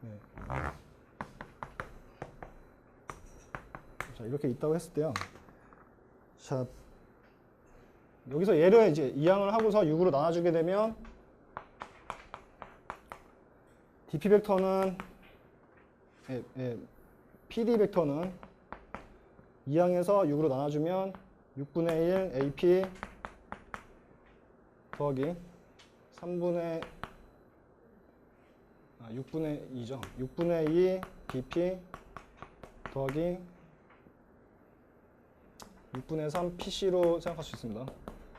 네. 자, 이렇게 있다고 했을 때요. 자, 여기서 얘를 이제 이항을 하고서 6으로 나눠주게 되면 DP 벡터는 PD 벡터는 이항에서 6으로 나눠주면 6분의 1 AP 더하기 6분의 2죠. 6분의 2 DP 더하기 6분의 3 PC로 생각할 수 있습니다.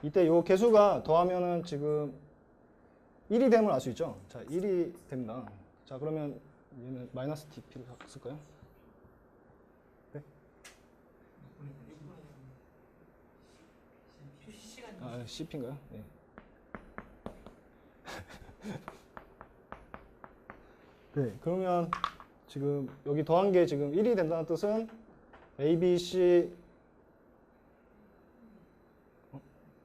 이때 요 개수가 더하면은 지금 1이 됨을 알 수 있죠. 자, 1이 됩니다. 자, 그러면 얘는 마이너스 DP를 쓸까요? 네? 아, CP인가요? 네. 네, 그러면 지금 여기 더한 게 지금 1이 된다는 뜻은 A, B, C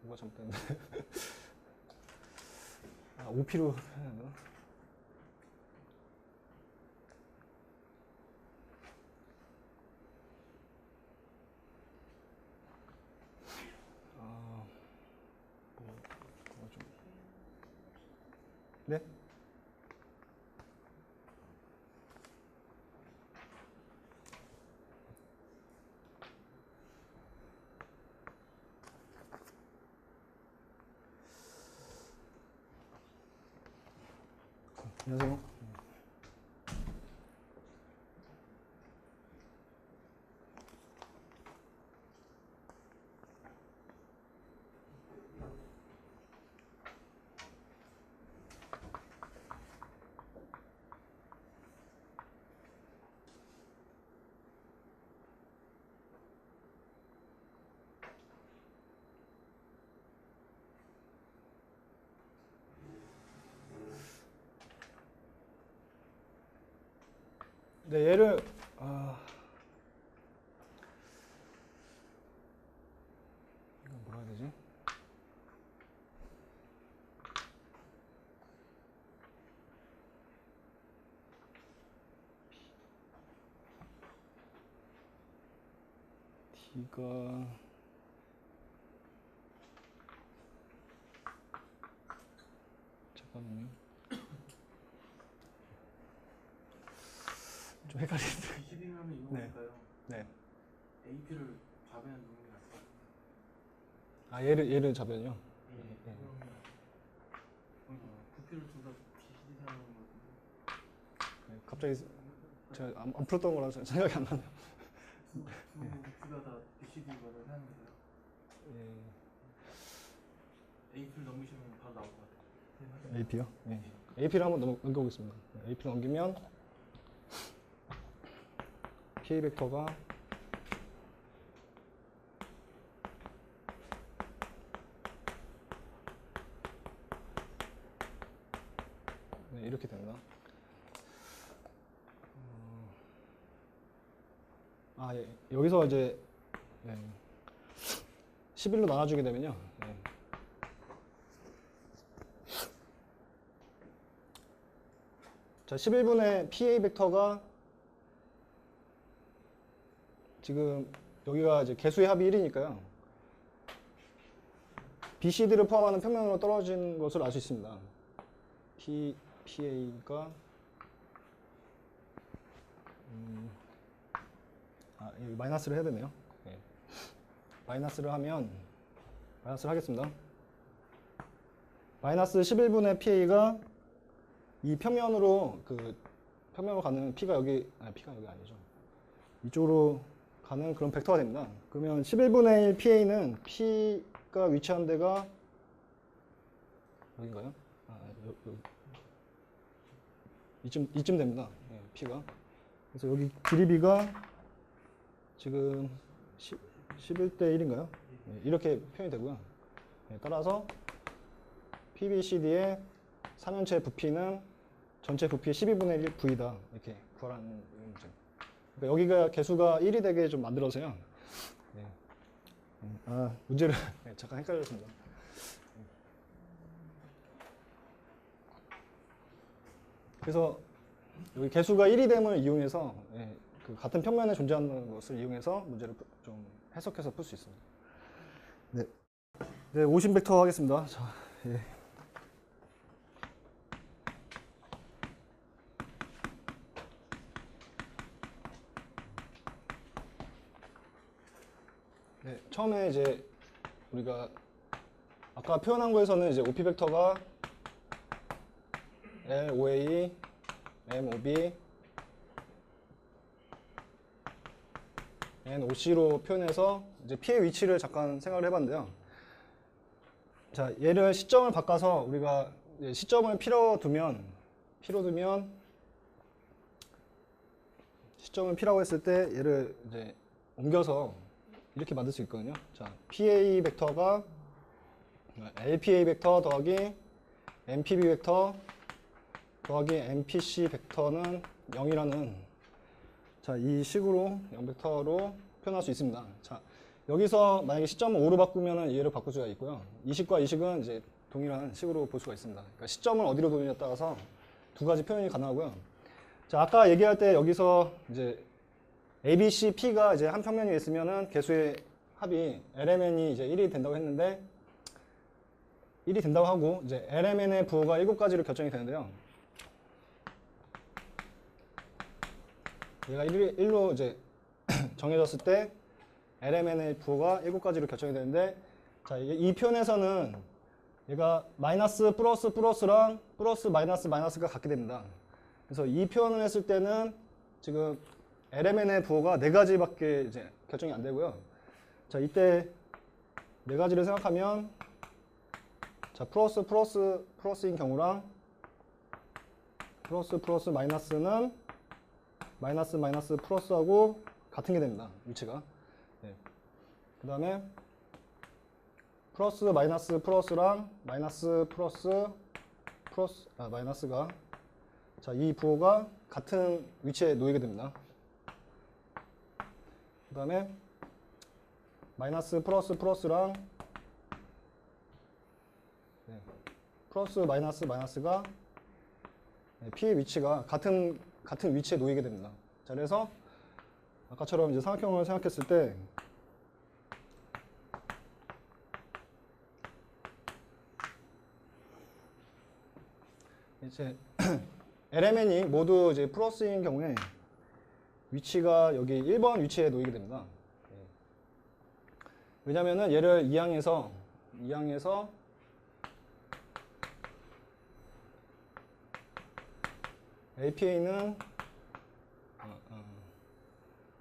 뭐가 잘못됐는데 아, OP로 해야 되나? 네? 안녕하세요. 네, 얘를 이거 뭐라 해야 되지? D가 잠깐만요. 헷갈리는데. BCD면 이거 네. 뭘까요? 네. AP를 좌변 놓는 게 낫다. 아 얘를 잡으면요. 예. 그러면 부피를 둘 다 BCD 사용하는 거 같은데. 네, 갑자기 제가 안 풀었던 거라서 생각이 안 나네요. 두 부피가 다 BCD만을 사용해서요. 예. AP를 넘기시면 바로 나올 것 같아요. AP요? 네. AP를 한번 넘겨보겠습니다. AP를 넘기면 PA 벡터가 네, 이렇게 됩니다. 예. 여기서 이제 11로 나눠주게 되면요. 네. 자, 11분의 PA 벡터가 지금 여기가 이제 개수의 합이 1이니까요. BCD를 포함하는 평면으로 떨어진 것을 알 수 있습니다. PA가 여기 마이너스를 해야 되네요. 네. 마이너스를 하면 마이너스를 하겠습니다. 마이너스 11분의 PA가 이 평면으로 평면으로 가는 P가 여기 아니죠. 이쪽으로 가는 그런 벡터가 됩니다. 그러면 11분의 1 PA는 P가 위치한 데가 여긴가요? 이쯤 됩니다. 네, P가. 그래서 여기 길이비가 지금 11대 1인가요? 네, 이렇게 표현이 되고요. 네, 따라서 PBCD의 3연체 부피는 전체 부피의 12분의 1 V다. 이렇게 구하라는 문제. 그러니까 여기가 개수가 1이 되게 좀 만들어서요. 네. 문제를 잠깐 헷갈렸습니다. 그래서 여기 개수가 1이 됨을 이용해서 그 같은 평면에 존재하는 것을 이용해서 문제를 좀 해석해서 풀 수 있습니다. 네, 오심 벡터 하겠습니다. 자, 예. 네, 처음에 이제 우리가 아까 표현한 거에서는 이제 OP 벡터가 LOA, MOB, NOC로 표현해서 이제 P의 위치를 잠깐 생각을 해봤는데요. 자, 얘를 시점을 바꿔서 우리가 시점을 P로 두면 시점을 P라고 했을 때 얘를 이제 옮겨서 이렇게 만들 수 있거든요. 자, PA 벡터가 LPA 벡터 더하기 MPB 벡터 더하기 MPC 벡터는 0이라는 자, 이 식으로 0벡터로 표현할 수 있습니다. 자, 여기서 만약에 시점을 5로 바꾸면 얘를 바꿀 수가 있고요. 이 식과 이 식은 이제 동일한 식으로 볼 수가 있습니다. 그러니까 시점을 어디로 두느냐에 따라서 두 가지 표현이 가능하고요. 자, 아까 얘기할 때 여기서 이제 ABC, P가 이제 한 평면이 있으면은 개수의 합이 LMN이 이제 1이 된다고 했는데 1이 된다고 하고 이제 LMN의 부호가 7가지로 결정이 되는데요. 얘가 1로 이제 정해졌을 때 LMN의 부호가 7가지로 결정이 되는데 자, 이 표현에서는 얘가 마이너스 플러스 플러스랑 플러스 마이너스 마이너스가 같게 됩니다. 그래서 이 표현을 했을 때는 지금 LMN의 부호가 4가지밖에 이제 결정이 안 되고요. 자, 이때 4가지를 생각하면 자, 플러스인 경우랑 플러스 마이너스는 마이너스 플러스하고 같은 게 됩니다. 위치가. 네. 그 다음에 플러스 마이너스 플러스랑 마이너스 마이너스가 자, 이 부호가 같은 위치에 놓이게 됩니다. 그 다음에 마이너스 플러스랑 플러스 마이너스가 P의 위치가 같은 위치에 놓이게 됩니다. 자, 그래서 아까처럼 이제 삼각형을 생각했을 때 이제 LMN이 모두 이제 플러스인 경우에 위치가 여기 1번 위치에 놓이게 됩니다. 왜냐면은 얘를 2항에서 LPA는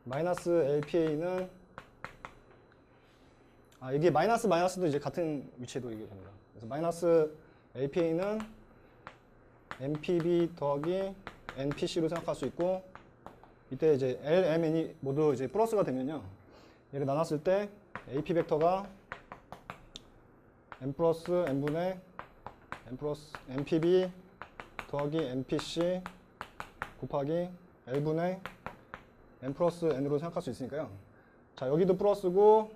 마이너스 LPA는 이게 마이너스도 이제 같은 위치에 놓이게 됩니다. 그래서 마이너스 LPA는 MPB 더하기 NPC로 생각할 수 있고, 이때 이제 LMN이 모두 이제 플러스가 되면요, 얘를 나눴을 때 AP 벡터가 M 플러스 N분의 M 플러스 MPB 더하기 MPC 곱하기 L분의 M 플러스 N으로 생각할 수 있으니까요. 자, 여기도 플러스고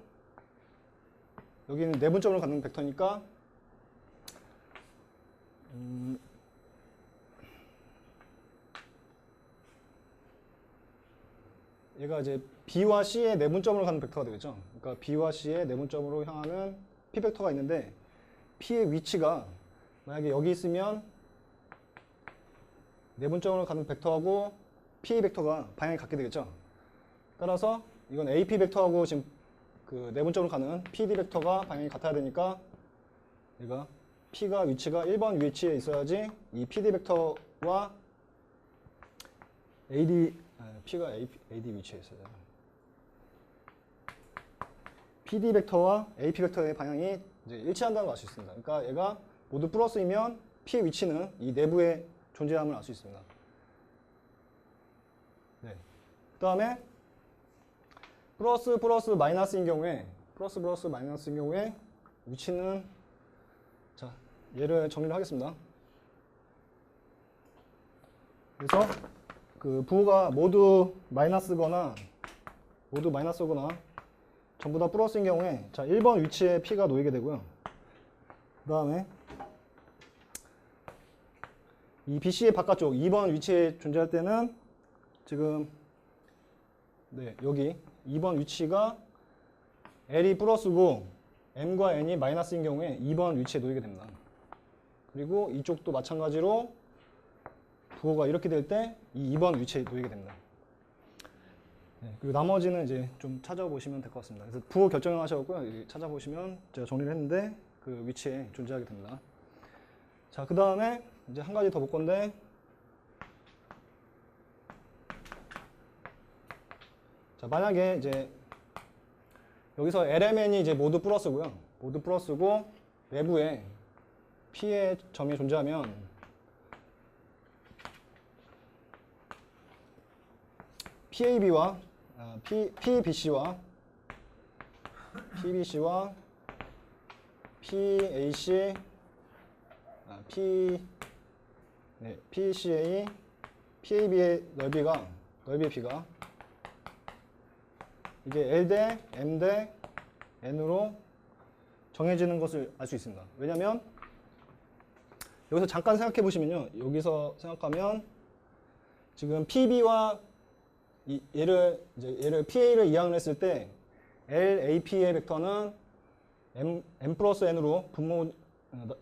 여기는 내분점으로 갖는 벡터니까 얘가 이제 B와 C의 내분점으로 가는 벡터가 되겠죠. 그러니까 B와 C의 내분점으로 향하는 P 벡터가 있는데, P의 위치가 만약에 여기 있으면 내분점으로 가는 벡터하고 PA 벡터가 방향이 같게 되겠죠. 따라서 이건 AP 벡터하고 지금 그 내분점으로 가는 PD 벡터가 방향이 같아야 되니까 얘가 P가 위치가 1번 위치에 있어야지 이 PD 벡터와 P가 AD 위치에 있어야 돼요. PD 벡터와 AP 벡터의 방향이 이제 일치한다는 걸 알 수 있습니다. 그러니까 얘가 모두 플러스이면 P의 위치는 이 내부에 존재함을 알 수 있습니다. 네. 그 다음에 플러스 마이너스인 경우에 위치는, 자, 얘를 정리를 하겠습니다. 그래서 그 부호가 모두 마이너스거나 전부 다 플러스인 경우에, 자, 1번 위치에 P가 놓이게 되고요. 그 다음에 이 BC의 바깥쪽 2번 위치에 존재할 때는 지금 여기 2번 위치가 L이 플러스고 M과 N이 마이너스인 경우에 2번 위치에 놓이게 됩니다. 그리고 이쪽도 마찬가지로 부호가 이렇게 될 때 이 2번 위치에 놓이게 됩니다. 그리고 나머지는 이제 좀 찾아보시면 될 것 같습니다. 그래서 부호 결정하셔서 찾아보시면 제가 정리를 했는데 그 위치에 존재하게 됩니다. 자, 그 다음에 이제 한 가지 더 볼 건데, 자, 만약에 이제 여기서 LMN이 이제 모두 플러스고요. 모두 플러스고 내부에 P의 점이 존재하면 PAB와 PBC와 PAC PCA PAB의 넓이의 B가 이게 L 대 M 대 N으로 정해지는 것을 알 수 있습니다. 왜냐면 여기서 잠깐 생각해 보시면요. 여기서 생각하면 지금 PB와 얘를 PA를 이항을 했을 때 LAP의 벡터는 M 플러스 N으로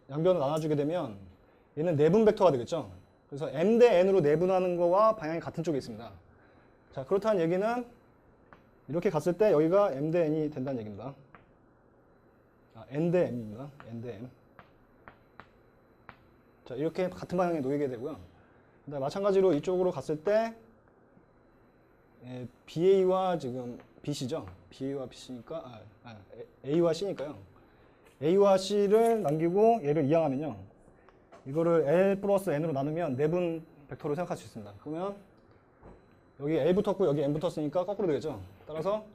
양변을 나눠주게 되면 얘는 내분 벡터가 되겠죠. 그래서 M 대 N으로 내분하는 거와 방향이 같은 쪽에 있습니다. 자, 그렇다는 얘기는 이렇게 갔을 때 여기가 M 대 N이 된다는 얘기입니다. N 대 M입니다. N 대 M. 자, 이렇게 같은 방향에 놓이게 되고요. 그다음에 마찬가지로 이쪽으로 갔을 때 BA와 지금 BC죠. BA와 BC니까 A와 C니까요. A와 C를 남기고 얘를 이항하면요. 이거를 L 플러스 N으로 나누면 내분 벡터로 생각할 수 있습니다. 그러면 여기 L 붙었고 여기 M 붙었으니까 거꾸로 되겠죠. 따라서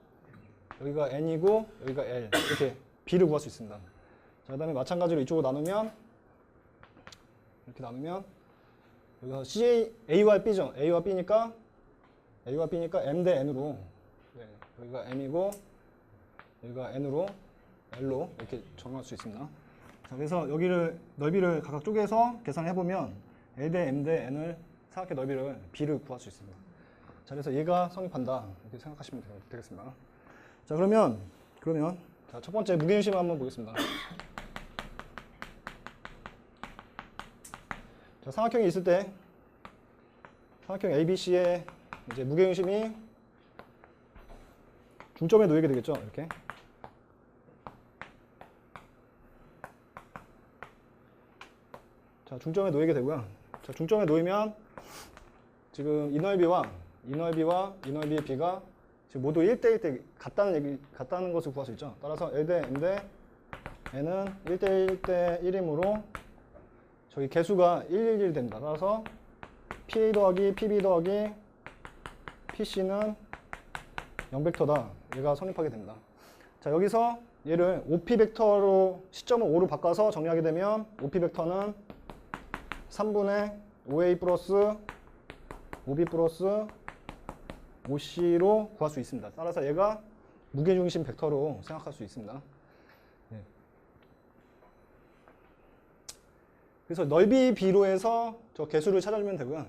여기가 N이고 여기가 L, 이렇게 B를 구할 수 있습니다. 자, 그 다음에 마찬가지로 이쪽으로 나누면 이렇게 나누면 여기가 A와 B죠. A와 B니까 M 대 N으로, 여기가 M이고 여기가 N으로 L로 이렇게 정할 수 있습니다. 자, 그래서 여기를 넓이를 각각 쪼개서 계산해보면 L 대 M 대 N을 삼각형 넓이를 B를 구할 수 있습니다. 자, 그래서 얘가 성립한다 이렇게 생각하시면 되겠습니다. 자, 그러면 자, 첫 번째 무게중심을 한번 보겠습니다. 자, 삼각형이 있을 때 삼각형 ABC의 이제 무게중심이 중점에 놓이게 되겠죠. 이렇게. 자, 중점에 놓이게 되고요. 자, 중점에 놓이면 지금 이 넓이와 이 넓이의 비가 지금 모두 1대1대 같다는 것을 구할 수 있죠. 따라서 L 대 M 대 N은 1대1대 1이므로 저기 개수가 111 됩니다. 따라서 PA 더하기 PB 더하기 PC는 0벡터다. 얘가 성립하게 됩니다. 자, 여기서 얘를 OP 벡터로 시점을 5로 바꿔서 정리하게 되면 OP 벡터는 3분의 5A 플러스 5B 플러스 5C로 구할 수 있습니다. 따라서 얘가 무게중심 벡터로 생각할 수 있습니다. 네. 그래서 넓이 B로 해서 저 개수를 찾아주면 되고요.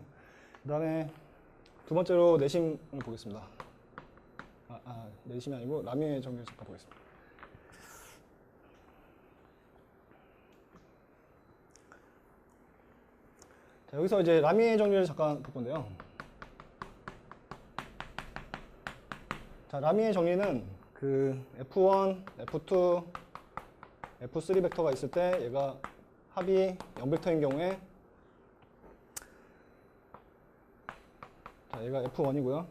그 다음에 두 번째로 내심을 보겠습니다. 내심이 아니고 라미의 정리를 잠깐 보겠습니다. 자, 여기서 이제 라미의 정리를 잠깐 볼 건데요. 자, 라미의 정리는 그 F1, F2, F3 벡터가 있을 때 얘가 합이 0벡터인 경우에 자, 얘가 F1이고요.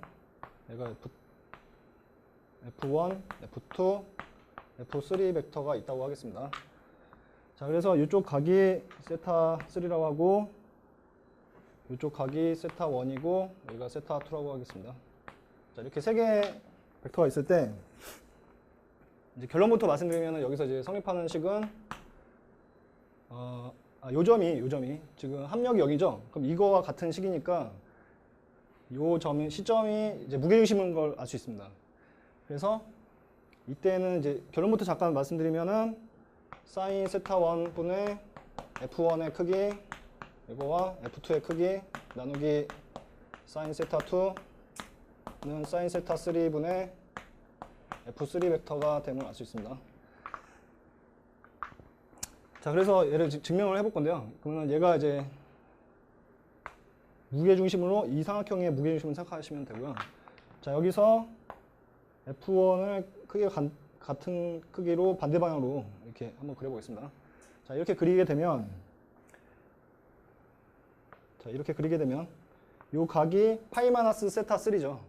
얘가 F1, F2, F3 벡터가 있다고 하겠습니다. 자, 그래서 이쪽 각이 세타 3라고 하고 이쪽 각이 세타 1이고 여기가 세타 2라고 하겠습니다. 자, 이렇게 세 개의 벡터가 있을 때 이제 결론부터 말씀드리면 여기서 이제 성립하는 식은 요 점이 지금 합력이 여기죠. 그럼 이거와 같은 식이니까 요 점이 시점이 이제 무게중심인 걸 알 수 있습니다. 그래서 이때는 이제 결론부터 잠깐 말씀드리면은 사인 세타 1 분의 F1의 크기 이거와 F2의 크기 나누기 사인 세타 2는 사인 세타 3 분의 F3 벡터가 됨을 알 수 있습니다. 자, 그래서 얘를 증명을 해볼 건데요. 그러면 얘가 이제 무게중심으로 이 삼각형의 무게중심을 생각하시면 되고요. 자, 여기서 F1을 크기가 같은 크기로 반대 방향으로 이렇게 한번 그려보겠습니다. 자, 이렇게 그리게 되면 요 각이 파이 마이너스 세타 3죠.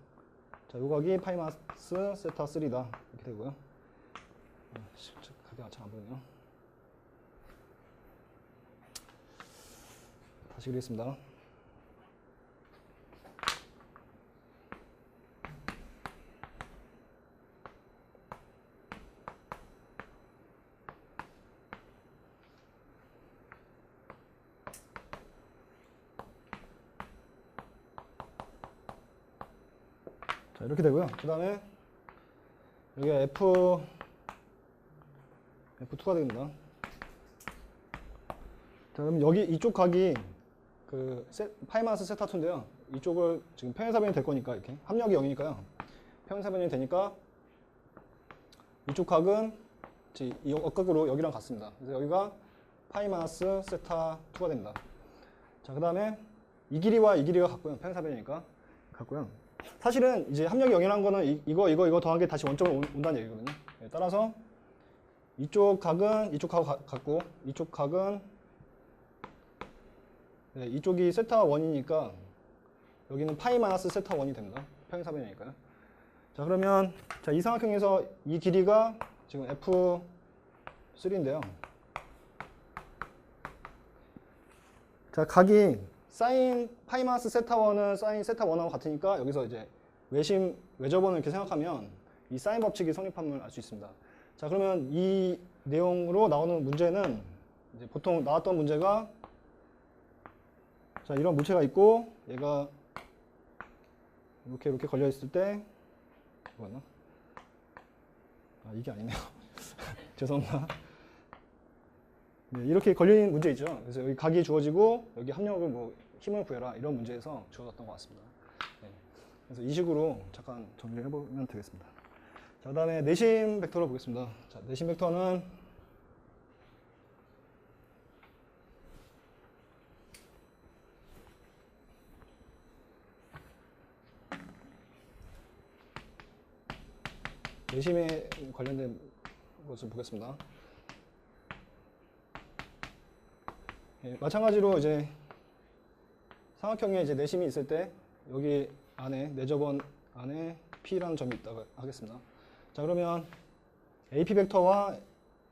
자, 요 각이 파이 마이너스 세타 3다. 이렇게 되고요. 각이 잘 안 보이네요. 다시 그리겠습니다. 자, 이렇게 되고요. 그 다음에 여기가 F2가 됩니다. 자, 그럼 여기 이쪽 각이 그 파이 마이너스 세타 2인데요. 이쪽을 지금 평행사변이 될 거니까 이렇게 합력이 0이니까요. 평행사변이 되니까 이쪽 각은 이 역각으로 여기랑 같습니다. 그래서 여기가 파이 마이너스 세타 2가 됩니다. 자, 그 다음에 이 길이와 이 길이가 같고요. 평행사변이니까 같고요. 사실은 이제 합력이 0이라는 거는 이거 더한 게 다시 원점으로 온다는 얘기거든요. 네, 따라서 이쪽 각은 이쪽하고 같고 이쪽 각은 네, 이쪽이 세타 1이니까 여기는 파이 마이너스 세타 1이 됩니다. 평행사변이니까요. 자, 그러면 자, 이 삼각형에서 이 길이가 지금 F3인데요. 자, 각이 사인 파이 마이너스 세타 1은 사인 세타 1하고 같으니까 여기서 이제 외접원을 이렇게 생각하면 이 사인 법칙이 성립함을 알 수 있습니다. 자, 그러면 이 내용으로 나오는 문제는 이제 보통 나왔던 문제가 자, 이런 물체가 있고 얘가 이렇게 걸려 있을 때 뭐였나? 이게 아니네요. 죄송합니다. 네, 이렇게 걸려있는 문제 있죠. 그래서 여기 각이 주어지고 여기 합력을 뭐 힘을 구해라 이런 문제에서 주어졌던 것 같습니다. 네. 그래서 이 식으로 잠깐 정리를 해보면 되겠습니다. 자, 그다음에 내심 벡터를 보겠습니다. 자, 내심 벡터는 내심에 관련된 것을 보겠습니다. 예, 마찬가지로 이제 삼각형에 이제 내심이 있을 때 여기 안에 내저번 안에 P라는 점이 있다고 하겠습니다. 자, 그러면 AP 벡터와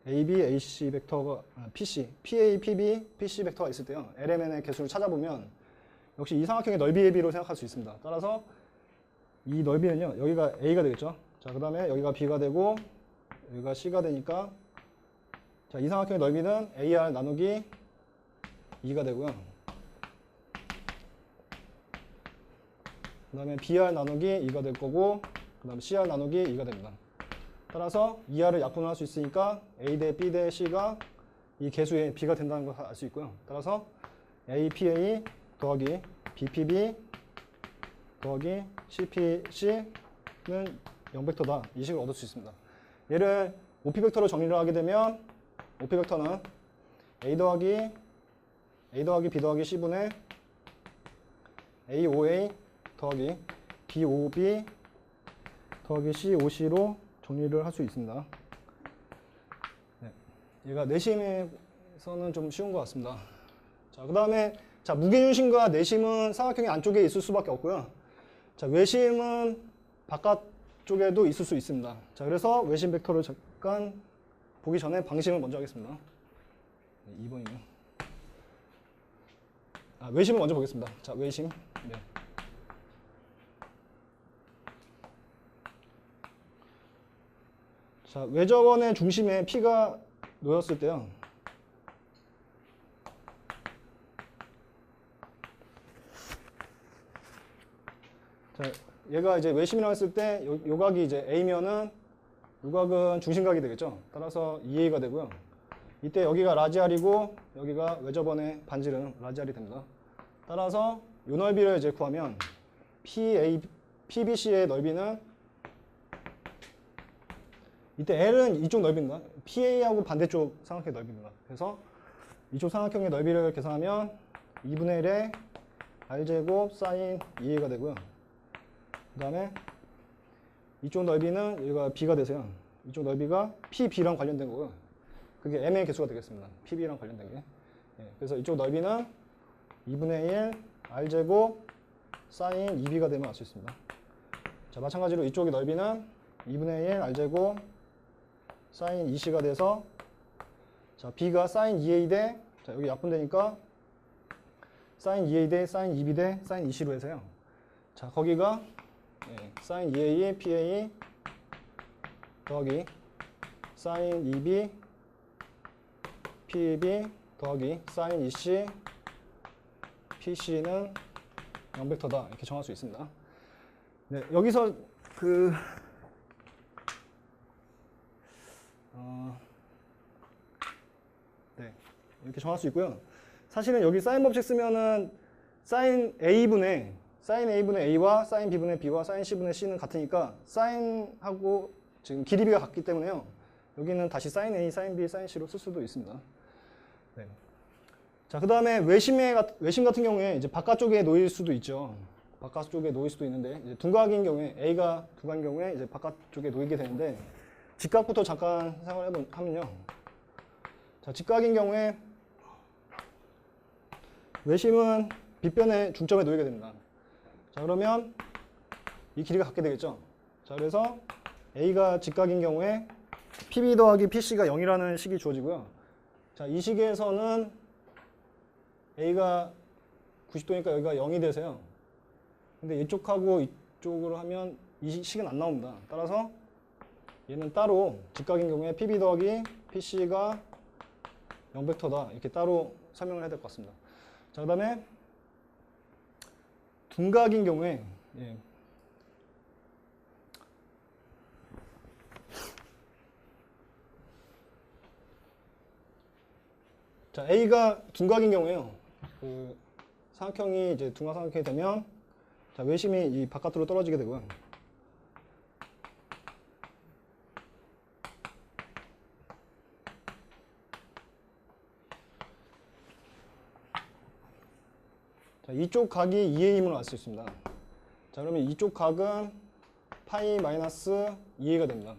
AB, AC 벡터가 PC, PA, PB, PC 벡터가 있을 때요. LMN의 개수를 찾아보면 역시 이 삼각형의 넓이의 비로 생각할 수 있습니다. 따라서 이 넓이는요. 여기가 A가 되겠죠. 자, 그다음에 여기가 B가 되고 여기가 C가 되니까 자, 이 삼각형의 넓이는 AR 나누기 2가 되고요. 그 다음에 BR 나누기 2가 될 거고 그 다음에 CR 나누기 2가 됩니다. 따라서 2R을 약분을 할 수 있으니까 A 대 B 대 C가 이 개수의 B가 된다는 걸 알 수 있고요. 따라서 APA 더하기 BPB 더하기 CPC는 0벡터다. 이 식을 얻을 수 있습니다. 얘를 OP 벡터로 정리를 하게 되면 OP 벡터는 A 더하기 B 더하기 C분의 AOA 더하기 BOB 더하기 COC로 정리를 할 수 있습니다. 네. 얘가 내심에서는 좀 쉬운 것 같습니다. 자, 그 다음에 자, 무게중심과 내심은 삼각형의 안쪽에 있을 수밖에 없고요. 자, 외심은 바깥쪽에도 있을 수 있습니다. 자, 그래서 외심 벡터를 잠깐 보기 전에 방심을 먼저 하겠습니다. 네, 2번이요. 외심을 먼저 보겠습니다. 자, 외심. 네. 자, 외접원의 중심에 P가 놓였을 때요. 자, 얘가 이제 외심이라고 했을 때 요각이 이제 A면은 요각은 중심각이 되겠죠. 따라서 2A가 되고요. 이때 여기가 라지알이고 여기가 외접원의 반지름 라지알이 됩니다. 따라서 요 넓이를 이제 구하면 PBC의 넓이는 이때 L은 이쪽 넓이입니다. PA하고 반대쪽 삼각형의 넓이입니다. 그래서 이쪽 삼각형의 넓이를 계산하면 2분의 1의 R제곱 사인 2A가 되고요. 그 다음에 이쪽 넓이는 여기가 B가 되세요. 이쪽 넓이가 PB랑 관련된 거고요. 그게 M의 개수가 되겠습니다. PB랑 관련된 게. 예, 그래서 이쪽 넓이는 2분의 1 R제곱 사인 2B가 되면 알 수 있습니다. 자, 마찬가지로 이쪽의 넓이는 2분의 1 R제곱 사인 2C가 돼서 자, B가 사인 2A 대 자, 여기 약분되니까 사인 2A 대 사인 2B 대 사인 2C로 해서요. 자, 거기가 예, 사인 2A PA 더하기 사인 2B PB 더하기 사인 2C PC는 0벡터다. 이렇게 정할 수 있습니다. 네, 여기서 네, 이렇게 정할 수 있고요. 사실은 여기 사인 법칙 쓰면은 사인 A분의 A와 사인 B분의 B와 사인 C분의 C는 같으니까 사인하고 지금 길이비가 같기 때문에요. 여기는 다시 사인 A, 사인 B, 사인 C로 쓸 수도 있습니다. 네. 자, 그 다음에 외심 같은 경우에 이제 바깥쪽에 놓일 수도 있죠. 바깥쪽에 놓일 수도 있는데 이제 둔각인 경우에 A가 둔각인 경우에 이제 바깥쪽에 놓이게 되는데 직각부터 잠깐 생각을 하면요. 자, 직각인 경우에 외심은 빗변의 중점에 놓이게 됩니다. 자, 그러면 이 길이가 같게 되겠죠. 자, 그래서 A가 직각인 경우에 PB 더하기 PC가 0이라는 식이 주어지고요. 자, 이 식에서는 A가 90도니까 여기가 0이 되세요. 근데 이쪽하고 이쪽으로 하면 이 식은 안 나옵니다. 따라서 얘는 따로 직각인 경우에 PB 더하기 PC가 0벡터다. 이렇게 따로 설명을 해야 될 것 같습니다. 자, 그 다음에 둔각인 경우에 예. 자, A가 둔각인 경우에요. 그 삼각형이 이제 둔각 삼각형이 되면 자, 외심이 이 바깥으로 떨어지게 되고요. 자, 이쪽 각이 2A임을 알 수 있습니다. 자, 그러면 이쪽 각은 파이 마이너스 2A가 됩니다.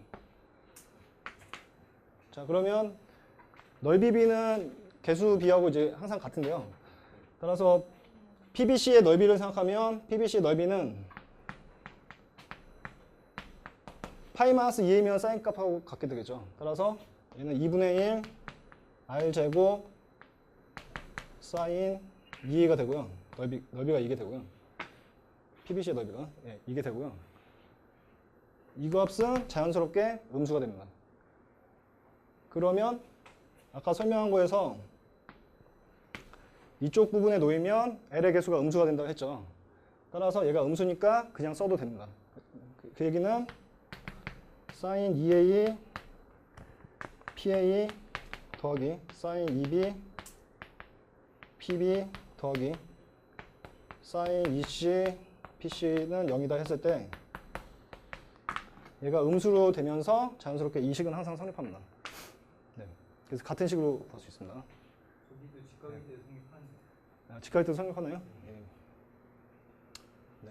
자, 그러면 넓이 B는 개수 B하고 이제 항상 같은데요. 따라서 PBC의 넓이를 생각하면 PBC의 넓이는 파이 마이너스 2A면 사인 값하고 같게 되겠죠. 따라서 얘는 2분의 1 R 제곱 사인 2A가 되고요. 넓이가 이게 되고요. PBC의 넓이가 이게 되고요. 이 값은 자연스럽게 음수가 됩니다. 그러면 아까 설명한 거에서 이쪽 부분에 놓이면 L의 개수가 음수가 된다고 했죠. 따라서 얘가 음수니까 그냥 써도 됩니다. 그 얘기는 sin 2A PA 더하기 sin 2B PB 더하기 sin 2C PC는 0이다 했을 때 얘가 음수로 되면서 자연스럽게 이 식은 항상 성립합니다. 네. 그래서 같은 식으로 볼 수 있습니다. 저기도 직각일 때 성립하는. 직각일 때도 성립하나요? 예. 네.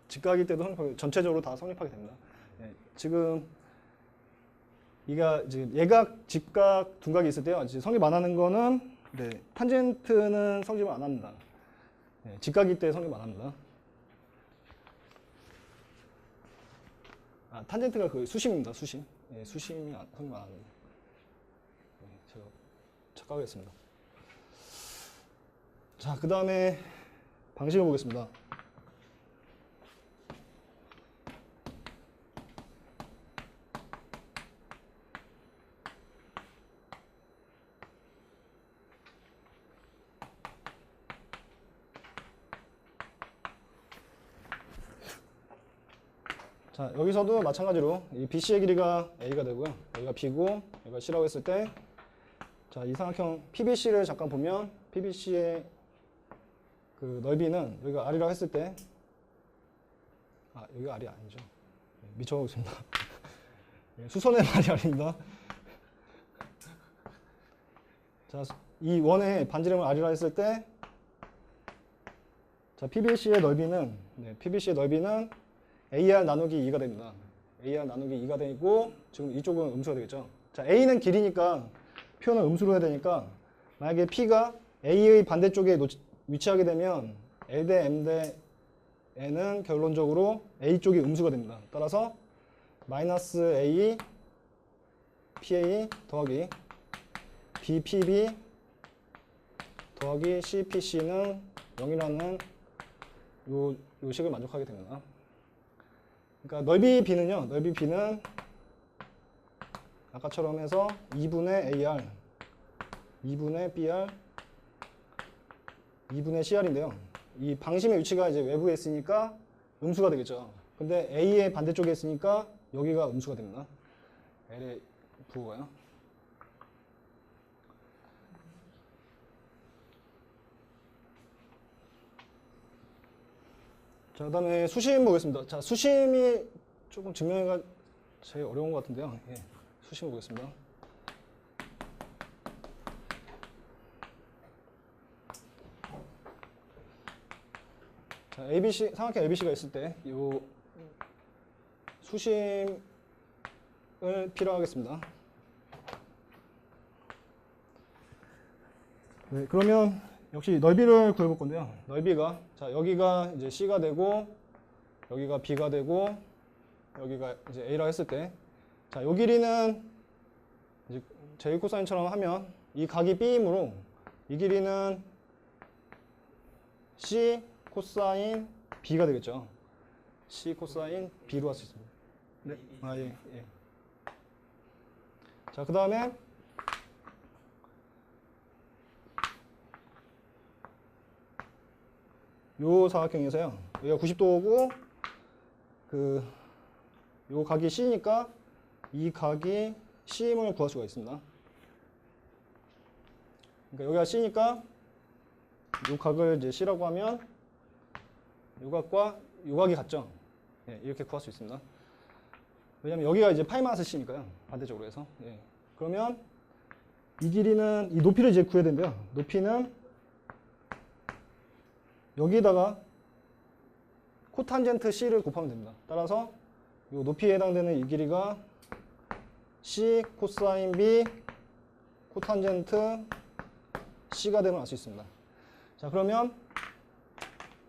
직각일 때도 성립하고 전체적으로 다 성립하게 됩니다. 예. 지금 이제 예각, 직각, 둔각이 있을 때요. 이제 성립 안 하는 거는 탄젠트는 성립을 안 합니다. 예. 직각일 때 성립 안 합니다. 탄젠트가 그 수심입니다. 수심. 예, 수심이 성립 안 합니다. 예, 제가 착각했습니다. 자, 그 다음에 방식을 보겠습니다. 자, 여기서도 마찬가지로 이 BC의 길이가 A가 되고요. 여기가 B고 여기가 C라고 했을 때 자, 이 삼각형 PBC를 잠깐 보면 PBC의 그 넓이는 여기가 R이라고 했을 때 여기가 R이 아니죠. 미쳐가고 있습니다. 수선의 말이 R입니다. 자, 이 원의 반지름을 R이라 했을 때 자, PBC의 넓이는 AR 나누기 2가 됩니다. AR 나누기 2가 되고 지금 이쪽은 음수가 되겠죠. 자, A는 길이니까 표현을 음수로 해야 되니까 만약에 P가 A의 반대쪽에 위치하게 되면 L 대 M 대 N은 결론적으로 A 쪽이 음수가 됩니다. 따라서 마이너스 A PA 더하기 BPB 더하기 CPC는 0이라는 요 식을 만족하게 됩니다. 그러니까 넓이 B는 아까처럼 해서 2분의 AR, 2분의 BR, 2분의 CR인데요. 이 방심의 위치가 이제 외부에 있으니까 음수가 되겠죠. 근데 A의 반대쪽에 있으니까 여기가 음수가 됩니다. L의 부호가요. 자, 그 다음에 수심 보겠습니다. 자, 수심이 조금 증명해가 제일 어려운 것 같은데요. 예, 수심 보겠습니다. 자, 삼각형 ABC가 있을 때 이 수심을 필요로 하겠습니다. 네, 그러면 역시 넓이를 구해볼 건데요. 넓이가 자, 여기가 이제 C가 되고 여기가 B가 되고 여기가 이제 A라고 했을 때 자, 요 길이는 이제 제일 코사인처럼 하면 이 각이 B이므로 이 길이는 C 코사인 B가 되겠죠. C 코사인 B로 할 수 있습니다. 네. 예. 자, 그 다음에 요 사각형에서요. 여기가 90도고 요 각이 C니까 이 각이 C임을 구할 수가 있습니다. 그러니까 여기가 C니까 요 각을 이제 C라고 하면 요 각과 요 각이 같죠. 예, 이렇게 구할 수 있습니다. 왜냐면 여기가 이제 파이 마이너스 C니까요. 반대쪽으로 해서. 예. 그러면 이 길이는 이 높이를 이제 구해야 되는데요. 높이는 여기다가 코탄젠트 C를 곱하면 됩니다. 따라서 이 높이에 해당되는 이 길이가 C 코사인 B 코탄젠트 C가 되면 알 수 있습니다. 자, 그러면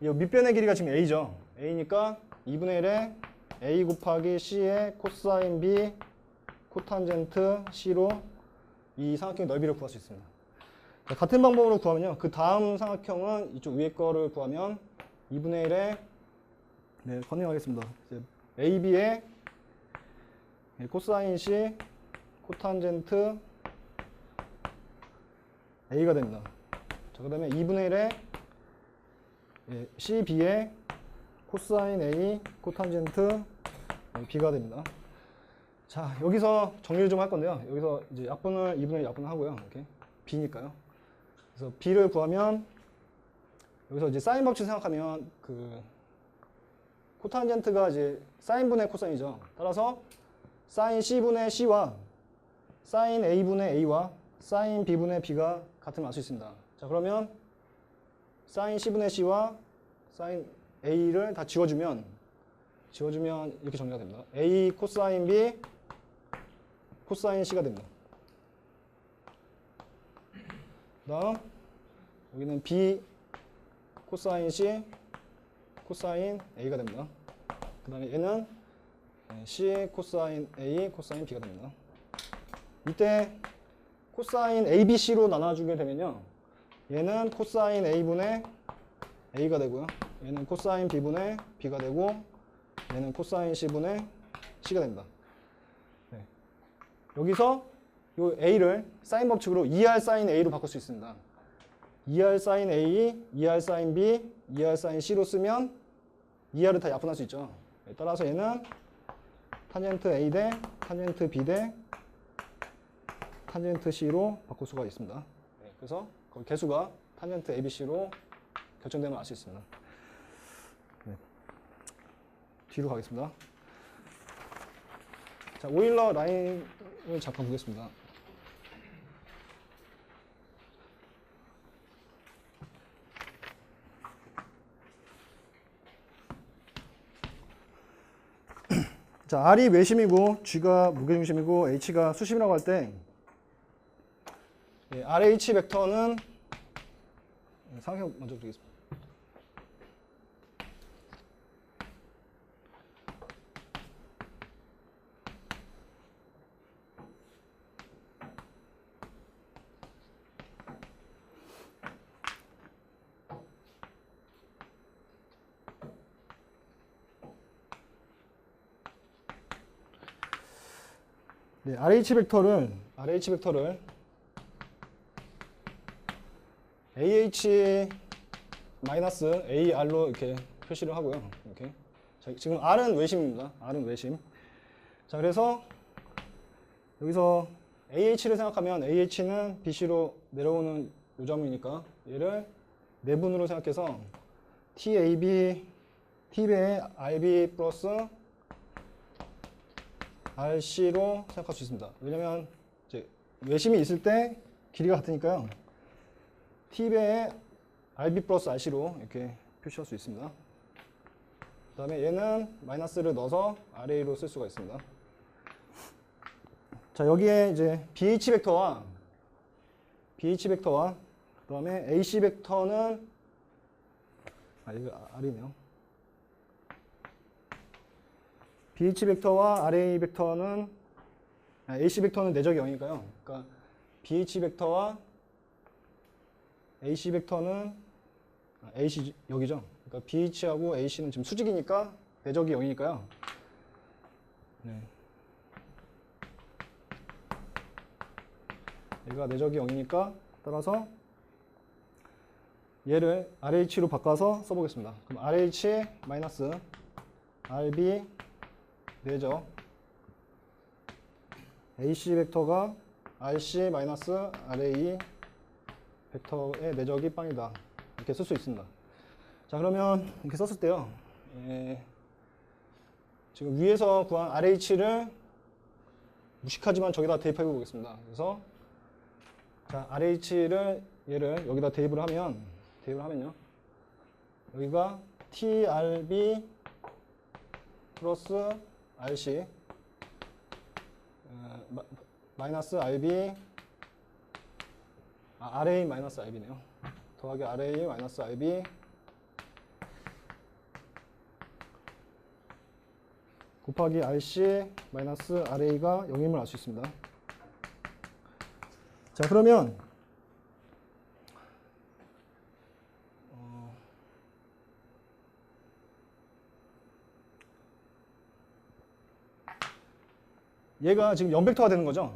이 밑변의 길이가 지금 A죠. A니까 2분의 1에 A 곱하기 C의 코사인 B 코탄젠트 C로 이 삼각형의 넓이를 구할 수 있습니다. 자, 같은 방법으로 구하면요. 그 다음 삼각형은 이쪽 위에 거를 구하면 2분의 1에 네, 컨닝하겠습니다. AB의 코사인 C 코탄젠트 A가 됩니다. 자, 그 다음에 2분의 1에 CB의 코사인 A 코탄젠트 B가 됩니다. 자, 여기서 정리를 좀 할 건데요. 여기서 이제 약분을 2분의 1 약분을 하고요. 이렇게 B니까요. 그래서 B를 구하면 여기서 이제 사인 법칙 생각하면 그 코탄젠트가 이제 사인분의 코사인이죠. 따라서 사인 C분의 C와 사인 A분의 A와 사인 B분의 B가 같음을 알 수 있습니다. 자, 그러면 사인 C분의 C와 사인 A를 다 지워주면 이렇게 정리가 됩니다. A 코사인 B 코사인 C가 됩니다. 그 다음 여기는 B 코사인 C 코사인 A가 됩니다. 그 다음에 얘는 C 코사인 A 코사인 B가 됩니다. 이때 코사인 ABC로 나눠주게 되면요. 얘는 코사인 A분의 A가 되고요. 얘는 코사인 B분의 B가 되고 얘는 코사인 C분의 C가 됩니다. 네. 여기서 이 A를 사인 법칙으로 2R 사인 A로 바꿀 수 있습니다. 2R 사인 A, 2R 사인 B, 2R 사인 C로 쓰면 2R을 다 약분할 수 있죠. 네. 따라서 얘는 탄젠트 A 대 탄젠트 B 대 탄젠트 C로 바꿀 수가 있습니다. 네. 그래서 그 개수가 탄젠트 ABC로 결정되면 알 수 있습니다. 네. 뒤로 가겠습니다. 자, 오일러 라인을 잠깐 보겠습니다. 자, R이 외심이고 G가 무게중심이고 H가 수심이라고 할 때 RH 벡터는 삼각형 먼저 드리겠습니다. 네, RH 벡터를 AH 마이너스 AR로 이렇게 표시를 하고요. 이렇게. 자, 지금 R은 외심입니다. R은 외심. 자, 그래서 여기서 AH를 생각하면 AH는 BC로 내려오는 요점이니까 얘를 내분으로 생각해서 TAB, T배의 RB 플러스 RC로 생각할 수 있습니다. 왜냐면 이제 외심이 있을 때 길이가 같으니까요. T배의 RB 플러스 RC로 이렇게 표시할 수 있습니다. 그 다음에 얘는 마이너스를 넣어서 RA로 쓸 수가 있습니다. 자, 여기에 이제 BH 벡터와 그 다음에 AC 벡터는 이거 R이네요. BH 벡터와 RA 벡터는 AC 벡터는 내적이 0이니까요. 그러니까 BH 벡터와 AC 벡터는 AC 여기죠. 그러니까 BH하고 AC는 지금 수직이니까 내적이 0이니까요. 네. 얘가 내적이 0이니까 따라서 얘를 RH로 바꿔서 써보겠습니다. 그럼 RH 마이너스 RB 내적 AC 벡터가 RC 마이너스 RA 벡터의 내적이 빵이다. 이렇게 쓸 수 있습니다. 자, 그러면 이렇게 썼을 때요. 지금 위에서 구한 RH를 무식하지만 저기다 대입해 보겠습니다. 그래서 자, RH를 얘를 여기다 대입을 하면요. 여기가 TRB 플러스 RC 마이너스 RB RA 마이너스 RB네요. 더하기 RA 마이너스 RB 곱하기 RC 마이너스 RA가 0임을 알 수 있습니다. 자, 그러면 얘가 지금 0벡터가 되는 거죠.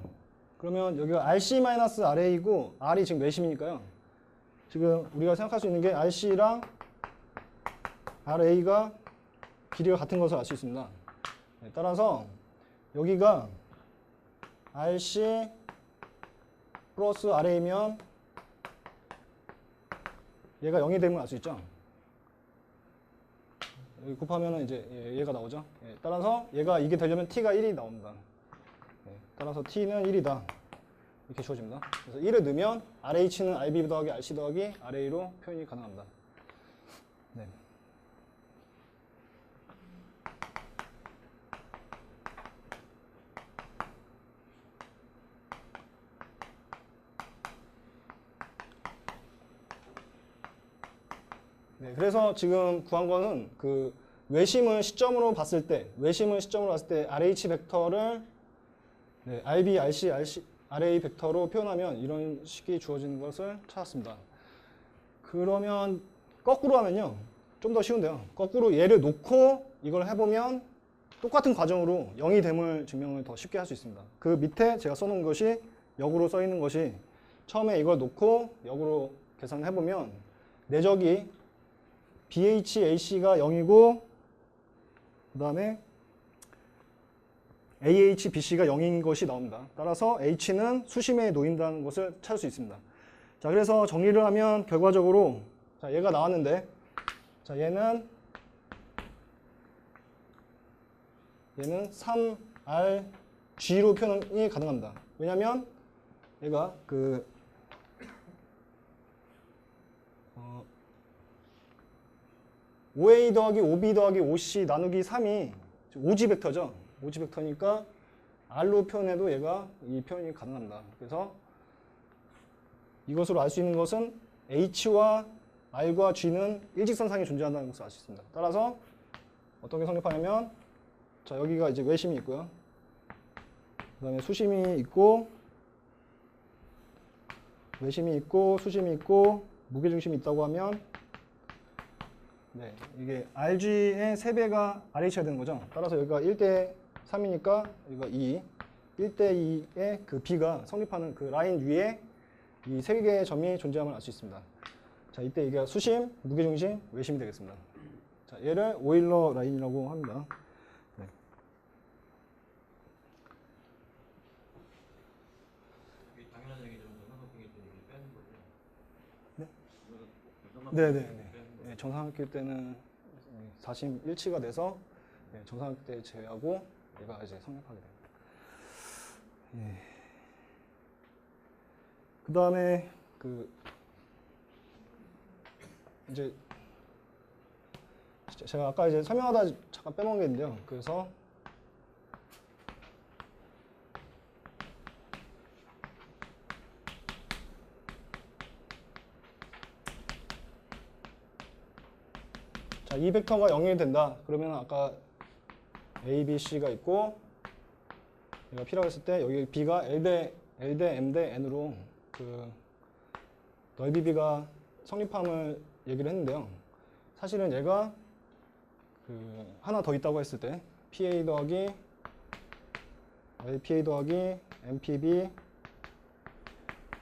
그러면 여기가 RC-RA이고 R이 지금 외심이니까요. 지금 우리가 생각할 수 있는 게 RC랑 RA가 길이가 같은 것을 알 수 있습니다. 네, 따라서 여기가 RC 플러스 RA면 얘가 0이 되면 알 수 있죠. 여기 곱하면 이제 얘가 나오죠. 예, 따라서 얘가 이게 되려면 t가 1이 나옵니다. 따라서 t는 1이다. 이렇게 주어집니다. 그래서 1을 넣으면 RH는 RB 더하기 RC 더하기 RA로 표현이 가능합니다. 네. 네, 그래서 지금 구한 거는 그 외심을 시점으로 봤을 때 RH 벡터를 네, RB, RC, RA 벡터로 표현하면 이런 식이 주어지는 것을 찾았습니다. 그러면 거꾸로 하면요. 좀 더 쉬운데요. 거꾸로 얘를 놓고 이걸 해보면 똑같은 과정으로 0이 됨을 증명을 더 쉽게 할 수 있습니다. 그 밑에 제가 써놓은 것이 역으로 써 있는 것이 처음에 이걸 놓고 역으로 계산을 해보면 내적이 BHAC가 0이고 그 다음에 AHBC가 0인 것이 나옵니다. 따라서 H는 수심에 놓인다는 것을 찾을 수 있습니다. 자, 그래서 정리를 하면 결과적으로 자, 얘가 나왔는데 자, 얘는 3RG로 표현이 가능합니다. 왜냐면 얘가 그 OA 더하기 OB 더하기 OC 나누기 3이 오지 벡터죠. 오지 벡터니까 R로 표현해도 얘가 이 표현이 가능합니다. 그래서 이것으로 알 수 있는 것은 H와 R과 G는 일직선상에 존재한다는 것을 알 수 있습니다. 따라서 어떤 게 성립하냐면 자, 여기가 이제 외심이 있고요. 그 다음에 수심이 있고 외심이 있고 수심이 있고 무게중심이 있다고 하면 네, 이게 RG의 3배가 RH가 되는 거죠. 따라서 여기가 1대 3이니까 여기가 2, 1대 2의 그 B가 성립하는 그 라인 위에 이 3개의 점이 존재함을 알 수 있습니다. 자, 이때 이게 수심, 무게중심, 외심이 되겠습니다. 자, 얘를 오일러 라인이라고 합니다. 네. 당연한 얘기죠. 정상각형일 때 이렇게 빼는 거죠. 네? 네네네. 네, 정사각일 때는 사심 일치가 돼서 네, 정사각일 때 제외하고 얘가 이제 성립하게 됩니다. 예. 그 다음에 그 이제 제가 아까 이제 설명하다 잠깐 빼먹은 게 있는데요. 그래서 자, 이 벡터가 0이 된다. 그러면 아까 A, B, C가 있고 얘가 P라고 했을 때 여기 B가 L 대 M 대 N으로 그 넓이 B가 성립함을 얘기를 했는데요. 사실은 얘가 그 하나 더 있다고 했을 때 PA 더하기 LPA 더하기 MPB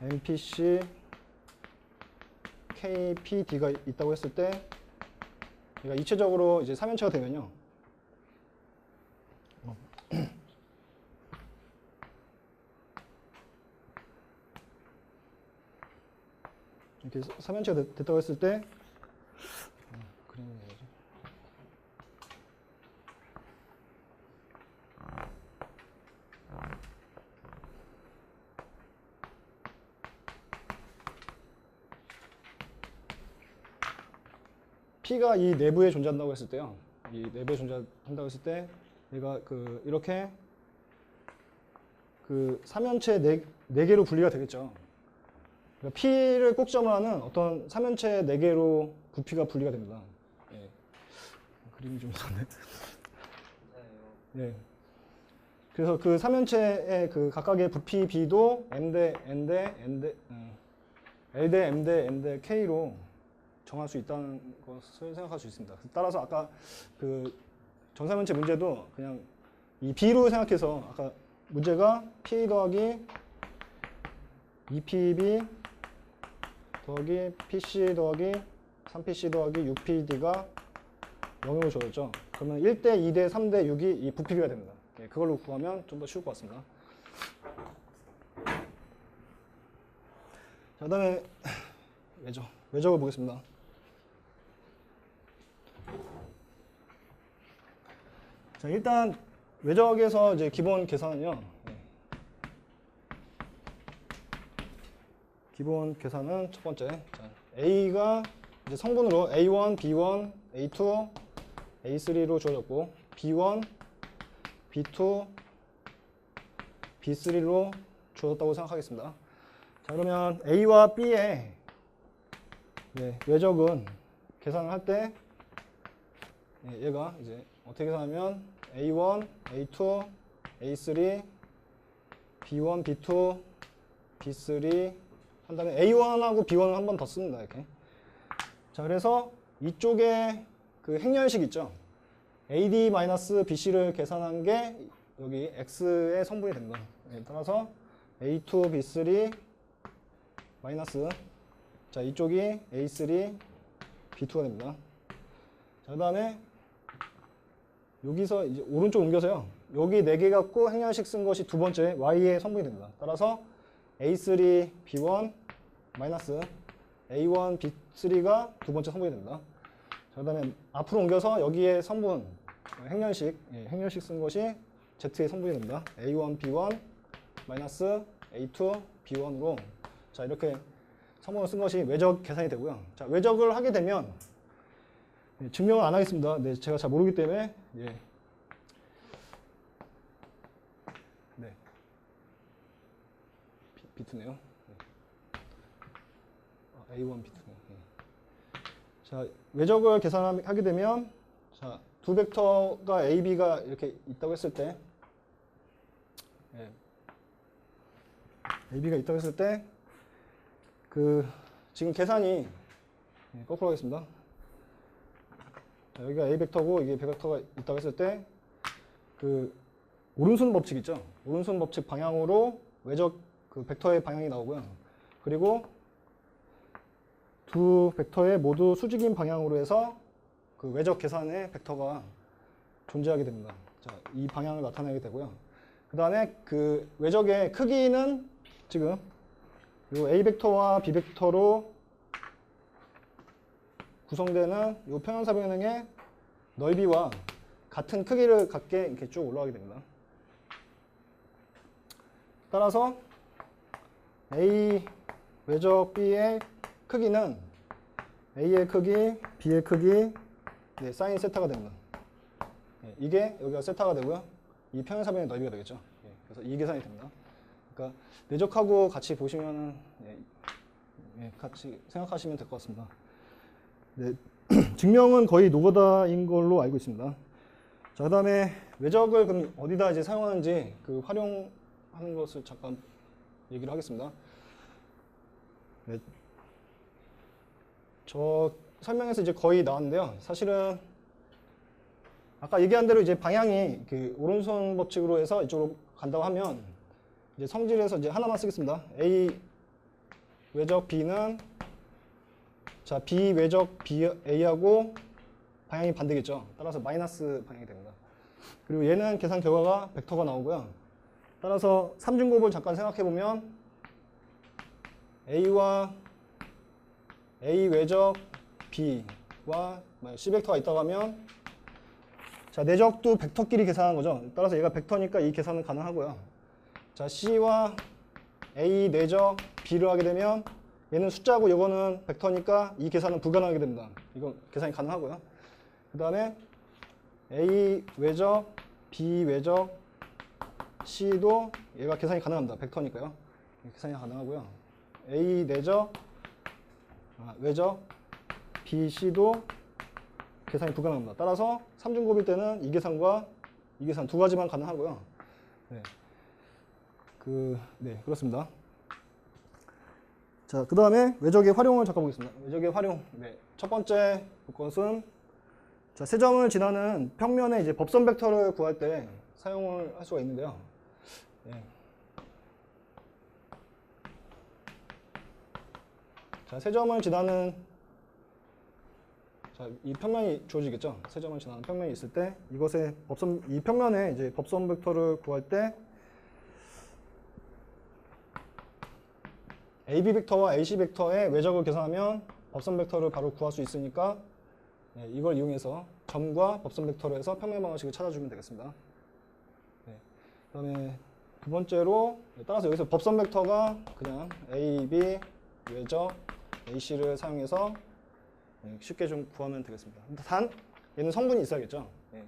MPC KPD가 있다고 했을 때 얘가 입체적으로 이제 3연체가 되면요. 이렇게 3연체가 됐다고 했을 때 그림이 뭐지? P가 이 내부에 존재한다고 했을 때요. 이 내부에 존재한다고 했을 때 얘가 그 이렇게 그 3연체 4개로 분리가 되겠죠. 그러니까 P를 꼭점을 하는 어떤 3면체 4개로 부피가 분리가 됩니다. 예. 그림이 좀 이상네. 예. 그래서 그 3면체의 그 각각의 부피 B도 M 대 N 대 N 대 L 대 M 대 N 대 K로 정할 수 있다는 것을 생각할 수 있습니다. 따라서 아까 그 정사면체 문제도 그냥 이 B로 생각해서 아까 문제가 P 더하기 2PB 더하기 PC 더하기 3PC 더하기 6PD가 0으로 줘졌죠. 그러면 1대 2대 3대 6이 이 부피비가 됩니다. 예, 그걸로 구하면 좀 더 쉬울 것 같습니다. 자, 그 다음에 외적을 보겠습니다. 자, 일단 외적에서 이제 기본 계산은요. 기본 계산은 첫 번째. 자, A가 이제 성분으로 A1, B1, A2, A3로 주어졌고 B1, B2, B3로 주어졌다고 생각하겠습니다. 자, 그러면 A와 B의 외적은 계산을 할 때 얘가 이제 어떻게 계산하면 A1, A2, A3, B1, B2, B3 한 다음에 A1하고 B1을 한 번 더 씁니다. 이렇게. 자, 그래서 이쪽에 그 행렬식 있죠. AD-BC를 계산한 게 여기 X의 성분이 됩니다. 따라서 A2, B3 마이너스 자, 이쪽이 A3, B2가 됩니다. 자, 그 다음에 여기서 이제 오른쪽 옮겨서요. 여기 4개 갖고 행렬식 쓴 것이 두 번째 Y의 성분이 됩니다. 따라서 A3, B1 마이너스 A1, B3가 두 번째 성분이 됩니다. 자, 그 다음에 앞으로 옮겨서 여기에 성분, 행렬식 쓴 것이 Z의 성분이 됩니다. A1, B1 마이너스 A2, B1으로 자, 이렇게 성분을 쓴 것이 외적 계산이 되고요. 자, 외적을 하게 되면 증명을 안 하겠습니다. 네, 제가 잘 모르기 때문에 네. B2네요. A1, B2네요. 자, 외적을 계산하게 되면 자, 두 벡터가 A, B가 이렇게 있다고 했을 때 A, B가 있다고 했을 때 그 지금 계산이 거꾸로 하겠습니다. 자, 여기가 A 벡터고 이게 B 벡터가 있다고 했을 때 그 오른손 법칙 있죠? 오른손 법칙 방향으로 외적 그 벡터의 방향이 나오고요. 그리고 두 벡터의 모두 수직인 방향으로 해서 그 외적 계산의 벡터가 존재하게 됩니다. 자, 이 방향을 나타내게 되고요. 그 다음에 그 외적의 크기는 지금 요 A 벡터와 B 벡터로 구성되는 요 평행사변형의 넓이와 같은 크기를 갖게 이렇게 쭉 올라가게 됩니다. 따라서 A 외적 B의 크기는 A의 크기, B의 크기, 사인 세타가 됩니다. 이게 여기가 세타가 되고요. 이 평행사변의 넓이가 되겠죠. 그래서 이 계산이 됩니다. 그러니까 내적하고 같이 보시면 같이 생각하시면 될 것 같습니다. 네, 증명은 거의 노가다인 걸로 알고 있습니다. 자, 그다음에 외적을 그럼 어디다 이제 사용하는지 그 활용하는 것을 잠깐 얘기를 하겠습니다. 네, 저 설명에서 이제 거의 나왔는데요. 사실은 아까 얘기한 대로 이제 방향이 그 오른손 법칙으로 해서 이쪽으로 간다고 하면 이제 성질에서 이제 하나만 쓰겠습니다. A 외적 B는 자 B 외적 B A하고 방향이 반대겠죠. 따라서 마이너스 방향이 됩니다. 그리고 얘는 계산 결과가 벡터가 나오고요. 따라서 삼중곱을 잠깐 생각해 보면 A와 A 외적 B와 C 벡터가 있다고 하면 자 내적도 벡터끼리 계산하는 거죠. 따라서 얘가 벡터니까 이 계산은 가능하고요. 자 C와 A 내적 B를 하게 되면 얘는 숫자고 이거는 벡터니까 이 계산은 불가능하게 됩니다. 이건 계산이 가능하고요. 그 다음에 A 외적 B 외적 C도 얘가 계산이 가능합니다. 벡터니까요. 계산이 가능하고요. A 내적 외적 BC도 계산이 불가능합니다. 따라서 3중곱일 때는 이 계산과 이 계산 두 가지만 가능하고요. 네, 그렇습니다. 자, 그 다음에 외적의 활용을 잠깐 보겠습니다. 외적의 활용. 네, 첫 번째 것은 자, 세 점을 지나는 평면의 이제 법선 벡터를 구할 때 사용을 할 수가 있는데요. 네. 자, 세 점을 지나는 자, 이 평면이 주어지겠죠. 세 점을 지나는 평면이 있을 때 이것의 이 평면의 이제 법선 벡터를 구할 때 AB 벡터와 AC 벡터의 외적을 계산하면 법선 벡터를 바로 구할 수 있으니까 네, 이걸 이용해서 점과 법선 벡터로 해서 평면 방정식을 찾아주면 되겠습니다. 네, 그다음에 두 번째로 따라서 여기서 법선 벡터가 그냥 AB 외적 AC를 사용해서 쉽게 좀 구하면 되겠습니다. 단 얘는 성분이 있어야겠죠. 네.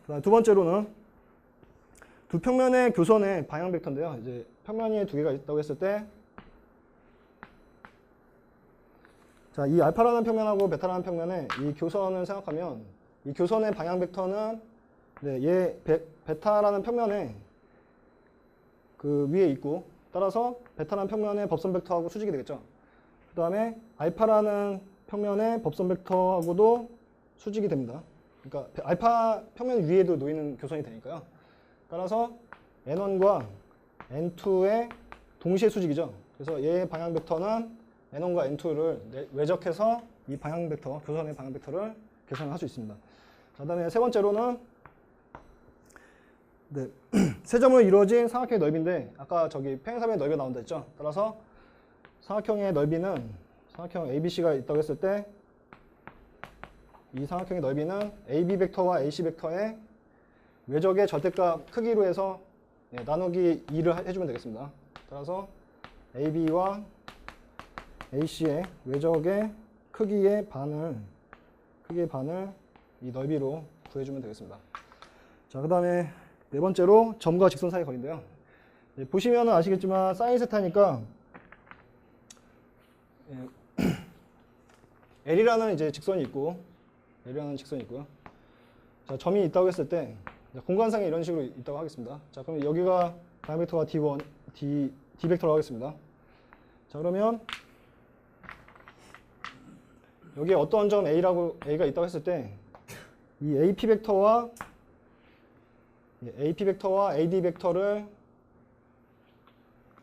그다음 두 번째로는 두 평면의 교선의 방향 벡터인데요. 이제 평면이 두 개가 있다고 했을 때 자, 이 알파라는 평면하고 베타라는 평면의 이 교선을 생각하면 이 교선의 방향 벡터는 네, 얘 베타라는 평면에 그 위에 있고 따라서 베타라는 평면의 법선 벡터하고 수직이 되겠죠. 그 다음에 알파라는 평면의 법선 벡터하고도 수직이 됩니다. 그러니까 알파 평면 위에도 놓이는 교선이 되니까요. 따라서 N1과 N2의 동시에 수직이죠. 그래서 얘의 방향 벡터는 N1과 N2를 외적해서 이 방향 벡터, 교선의 방향 벡터를 계산할 수 있습니다. 자, 그다음에 세 번째로는 네, 세 점으로 이루어진 삼각형의 넓이인데 아까 저기 평행사변의 넓이가 나온다 했죠. 따라서 삼각형의 넓이는 삼각형 ABC가 있다고 했을 때 이 삼각형의 넓이는 AB 벡터와 AC 벡터의 외적의 절대값 크기로 해서 네, 나누기 2를 해주면 되겠습니다. 따라서 AB와 AC의 외적의 크기의 반을 이 넓이로 구해주면 되겠습니다. 자, 그 다음에 네 번째로 점과 직선 사이의 거리인데요. 네, 보시면 아시겠지만 사인 세타니까 L이라는 이제 직선이 있고 L이라는 직선이 있고요. 자, 점이 있다고 했을 때 공간상에 이런 식으로 있다고 하겠습니다. 자, 그럼 여기가 방향 벡터가 D1, D 벡터라고 하겠습니다. 자, 그러면 여기에 어떤 점 A가 있다고 했을 때 이 AP 벡터와 AD 벡터를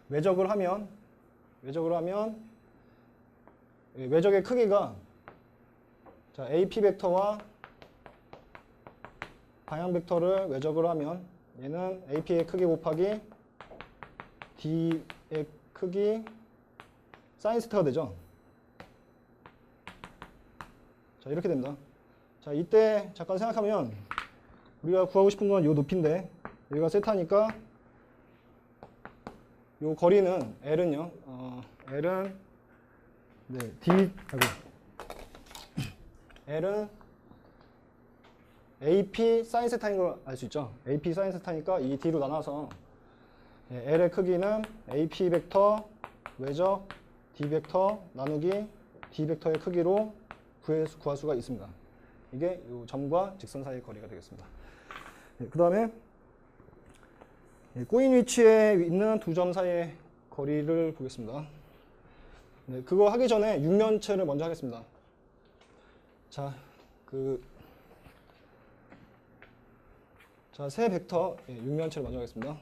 외적을 하면 외적의 크기가 자, AP 벡터와 방향 벡터를 외적을 하면 얘는 AP의 크기 곱하기 D의 크기 사인 세타가 되죠. 자, 이렇게 됩니다. 자, 이때 잠깐 생각하면 우리가 구하고 싶은 건 이 높이인데 여기가 세타니까 이 거리는 L은요. L은 네, L은 AP 사인 세타인 걸 알 수 있죠. AP 사인 세타니까 이 D로 나눠서 네, L의 크기는 AP 벡터 외적 D 벡터 나누기 D 벡터의 크기로 구할 수가 있습니다. 이게 이 점과 직선 사이의 거리가 되겠습니다. 네, 그 다음에 꼬인 위치에 있는 두 점 사이의 거리를 보겠습니다. 네, 그거 하기 전에 육면체를 먼저 하겠습니다. 자, 세 벡터 육면체를 먼저 하겠습니다.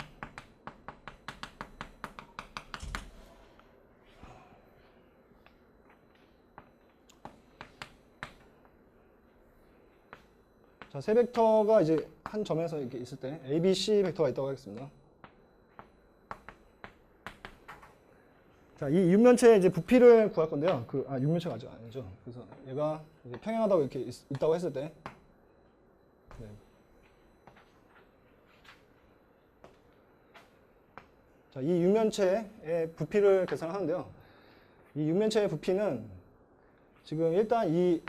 자, 세 벡터가 이제 한 점에서 이렇게 있을 때 A, B, C 벡터가 있다고 하겠습니다. 자, 이 육면체의 이제 부피를 구할 건데요. 육면체가 아니죠. 그래서 얘가 이제 평행하다고 이렇게 있다고 했을 때, 네. 자, 이 육면체의 부피를 계산하는데요. 이 육면체의 부피는 지금 일단 이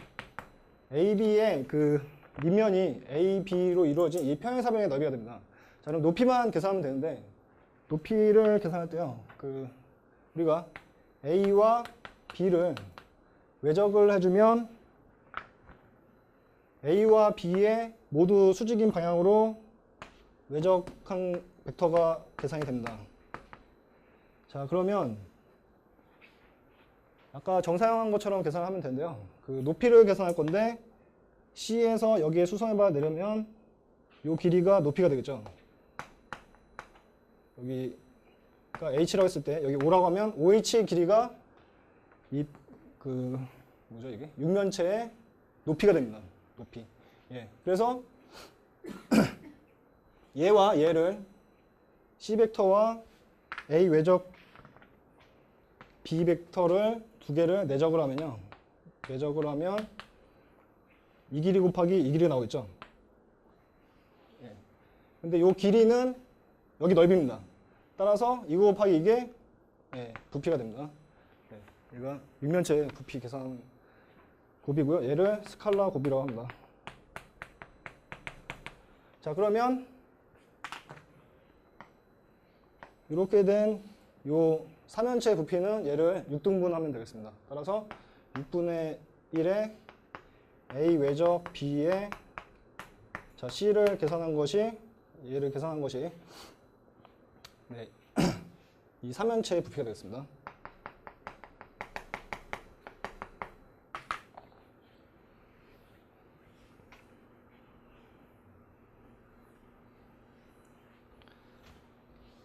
AB의 그 밑면이 AB로 이루어진 이 평행사변의 넓이가 됩니다. 자, 그럼 높이만 계산하면 되는데 높이를 계산할 때요. 우리가 A와 B를 외적을 해주면 A와 B의 모두 수직인 방향으로 외적한 벡터가 계산이 됩니다. 자, 그러면 아까 정사형한 것처럼 계산하면 되는데요. 그 높이를 계산할 건데 C에서 여기에 수선해봐 내려면 이 길이가 높이가 되겠죠. 여기 그러니까 H라고 했을 때 여기 O라고 하면 OH의 길이가 이 그 뭐죠 이게 육면체의 높이가 됩니다. 높이. 예. 그래서 얘와 얘를 C 벡터와 A 외적 B 벡터를 두 개를 내적을 하면요. 내적을 하면 이 길이 곱하기 이 길이가 나오겠죠. 예. 근데 이 길이는 여기 넓이입니다. 따라서 이거 곱하기 이게 예, 부피가 됩니다. 예. 얘가 육면체 부피 계산 곱이고요. 얘를 스칼라 곱이라고 합니다. 자, 그러면 이렇게 된 요 3면체 부피는 얘를 6등분하면 되겠습니다. 따라서 6분의 1에 A 외적 B의 자, C를 계산한 것이 얘를 계산한 것이 네, 이 3면체의 부피가 되겠습니다.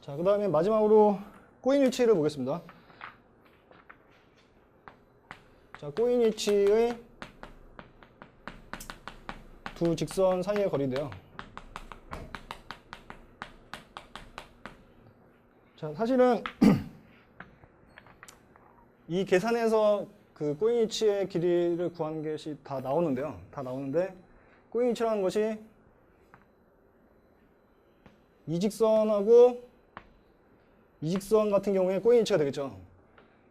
자, 그 다음에 마지막으로 꼬인 위치를 보겠습니다. 자, 꼬인 위치의 두 직선 사이의 거리인데요. 자, 사실은 이 계산에서 그 꼬인 위치의 길이를 구하는 것이 다 나오는데요. 다 나오는데 꼬인 위치라는 것이 이 직선하고 이 직선 같은 경우에 꼬인 위치가 되겠죠.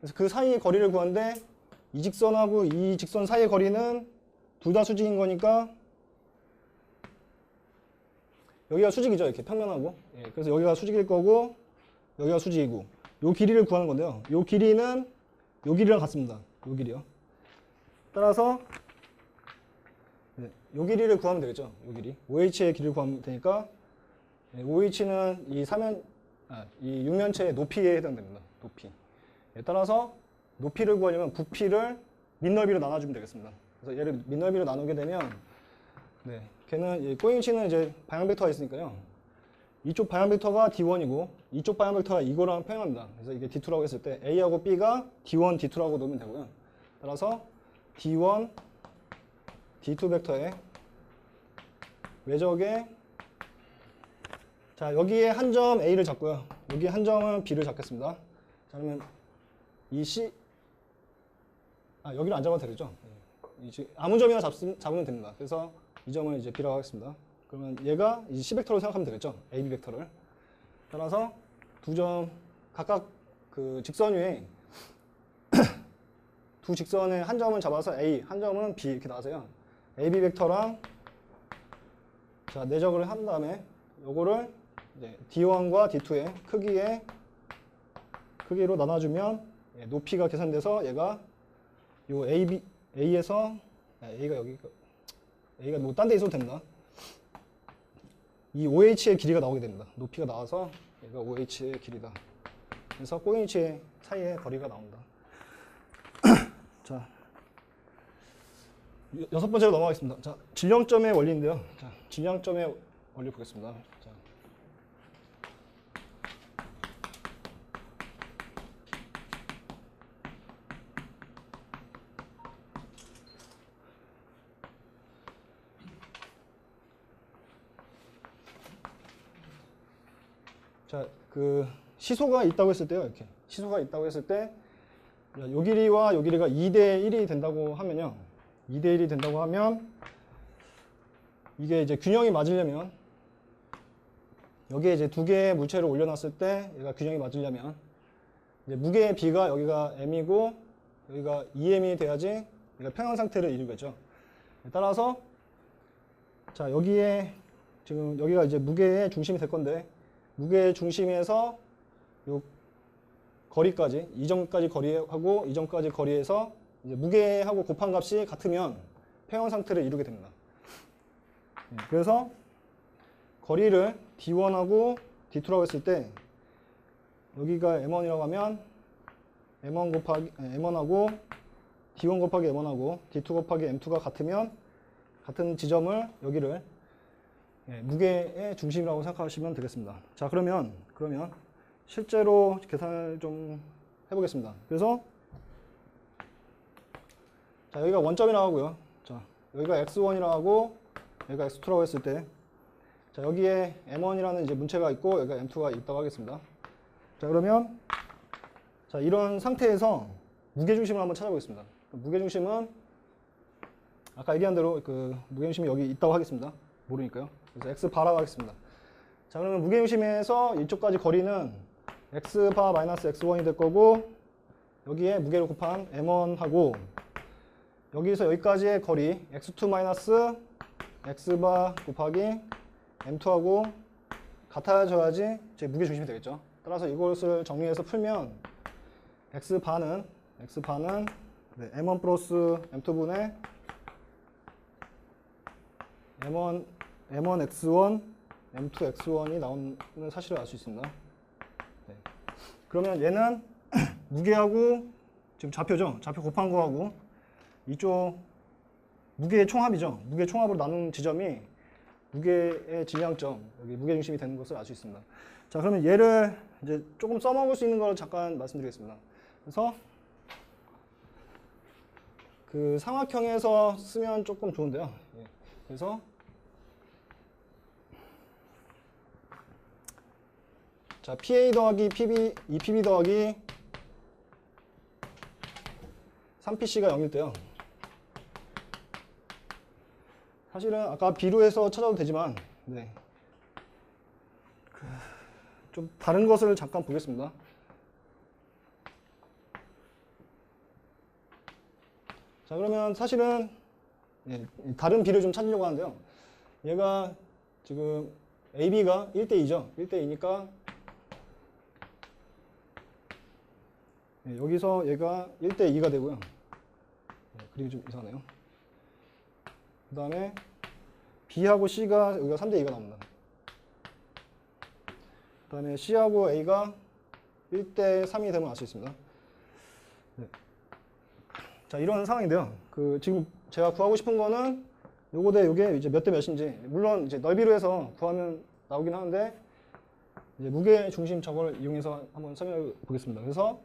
그래서 그 사이의 거리를 구하는데 이 직선하고 이 직선 사이의 거리는 둘 다 수직인 거니까 여기가 수직이죠. 이렇게 평면하고. 예, 그래서 여기가 수직일 거고 여기가 수직이고 요 길이를 구하는 건데요. 요 길이는 요 길이랑 같습니다. 요 길이요. 따라서 요 길이를 구하면 되겠죠. 요 길이. OH의 길이를 구하면 되니까 OH는 이 육면체의 높이에 해당됩니다. 높이. 따라서 높이를 구하려면 부피를 밑넓이로 나눠주면 되겠습니다. 그래서 얘를 밑넓이로 나누게 되면 네, 걔는 꼬인 위치는 이제 방향 벡터가 있으니까요. 이쪽 방향 벡터가 D1이고 이쪽 방향 벡터가 이거랑 평행합니다. 그래서 이게 D2라고 했을 때 A하고 B가 D1, D2라고 놓으면 되고요. 따라서 D1, D2 벡터의 외적의 자, 여기에 한 점 A를 잡고요. 여기 한 점은 B를 잡겠습니다. 자, 그러면 이 C 여기를 안 잡아도 되겠죠? 아무 점이나 잡으면 됩니다. 그래서 이 점을 이제 B라고 하겠습니다. 그러면 얘가 이제 C 벡터로 생각하면 되겠죠? AB 벡터를. 따라서 두 점 각각 그 직선 위에 두 직선의 한 점을 잡아서 A, 한 점은 B 이렇게 나와서요. AB 벡터랑 자, 내적을 한 다음에 요거를 이제 D1과 D2의 크기로 나눠주면 높이가 계산돼서 얘가 요 A에서 A가 여기 A가 뭐 딴 데 있어도 됩니다. 이 OH의 길이가 나오게 됩니다. 높이가 나와서 얘가 OH의 길이다. 그래서 꼬인 위치 사이의 거리가 나온다. 자, 여섯 번째로 넘어가겠습니다. 자, 질량점의 원리인데요. 자, 질량점의 원리 보겠습니다. 자. 자, 그 시소가 있다고 했을 때요. 이렇게 시소가 있다고 했을 때 요 길이와 요 길이가 2대 1이 된다고 하면요. 2대 1이 된다고 하면 이게 이제 균형이 맞으려면 여기에 이제 두 개의 물체를 올려놨을 때 얘가 균형이 맞으려면 이제 무게의 B가 여기가 M이고 여기가 2M이 돼야지 얘가 평행 상태를 이루겠죠. 따라서 자, 여기에 지금 여기가 이제 무게의 중심이 될 건데 무게의 중심에서 요 거리까지 이 점까지 거리하고 이 점까지 거리에서 이제 무게하고 곱한 값이 같으면 평형 상태를 이루게 됩니다. 그래서 거리를 D1하고 D2라고 했을 때 여기가 M1이라고 하면 M1하고 D1 곱하기 M1하고 D2 곱하기 M2가 같으면 같은 지점을 여기를 무게의 중심이라고 생각하시면 되겠습니다. 자, 그러면 실제로 계산을 좀 해보겠습니다. 그래서 자, 여기가 원점이라고 하고요. 자, 여기가 x1이라고 하고 여기가 x2라고 했을 때 자, 여기에 m1이라는 이제 문체가 있고 여기가 m2가 있다고 하겠습니다. 자, 그러면 자, 이런 상태에서 무게중심을 한번 찾아보겠습니다. 무게중심은 아까 얘기한 대로 그 무게중심이 여기 있다고 하겠습니다. 모르니까요. 그래서 x바라고 하겠습니다. 자, 그러면 무게중심에서 이쪽까지 거리는 x바 마이너스 x1이 될 거고 여기에 무게를 곱한 m1하고 여기서 여기까지의 거리 x2 마이너스 x바 곱하기 m2하고 같아져야지 제 무게중심이 되겠죠. 따라서 이것을 정리해서 풀면 x바는 네, m1 플러스 m2분의 m1x1, m2x1이 나오는 사실을 알 수 있습니다. 네. 그러면 얘는 무게하고 지금 좌표죠. 좌표 곱한 거하고 이쪽 무게의 총합이죠. 무게 총합으로 나눈 지점이 무게의 질량점, 여기 무게중심이 되는 것을 알 수 있습니다. 자, 그러면 얘를 이제 조금 써먹을 수 있는 걸 잠깐 말씀드리겠습니다. 그래서 그 삼각형에서 쓰면 조금 좋은데요. 예. 그래서 자, PA 더하기 PB, 2PB 더하기 3PC가 0일 때요. 사실은 아까 B로 해서 찾아도 되지만 네. 좀 다른 것을 잠깐 보겠습니다. 자, 그러면 사실은 예, 다른 B를 좀 찾으려고 하는데요. 얘가 지금 AB가 1대2죠. 1대2니까 예, 여기서 얘가 1대2가 되고요. 예, 그림이 좀 이상하네요. 그 다음에 B하고 C가 여기가 3대2가 나옵니다. 그 다음에 C하고 A가 1대3이 되면 알 수 있습니다. 네. 자, 이런 상황인데요. 그 지금 제가 구하고 싶은 거는 요거 대 요게 이제 몇 대 몇인지, 물론 이제 넓이로 해서 구하면 나오긴 하는데 이제 무게 중심 저걸 이용해서 한번 설명해 보겠습니다. 그래서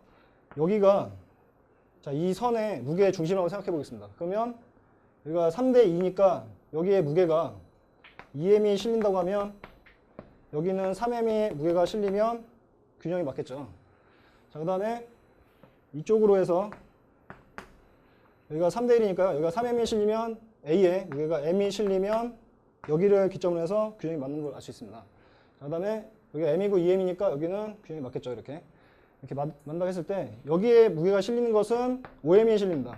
여기가 자, 이 선의 무게 중심이라고 생각해 보겠습니다. 그러면 여기가 3대2니까 여기에 무게가 2m이 실린다고 하면 여기는 3m이 무게가 실리면 균형이 맞겠죠. 자, 그 다음에 이쪽으로 해서 여기가 3대1이니까요. 여기가 3m이 실리면 A에 무게가 m이 실리면 여기를 기점으로 해서 균형이 맞는 걸 알 수 있습니다. 자, 그 다음에 여기가 m이고 2m이니까 여기는 균형이 맞겠죠. 이렇게 맞는다고 했을 때 여기에 무게가 실리는 것은 5m이 실립니다.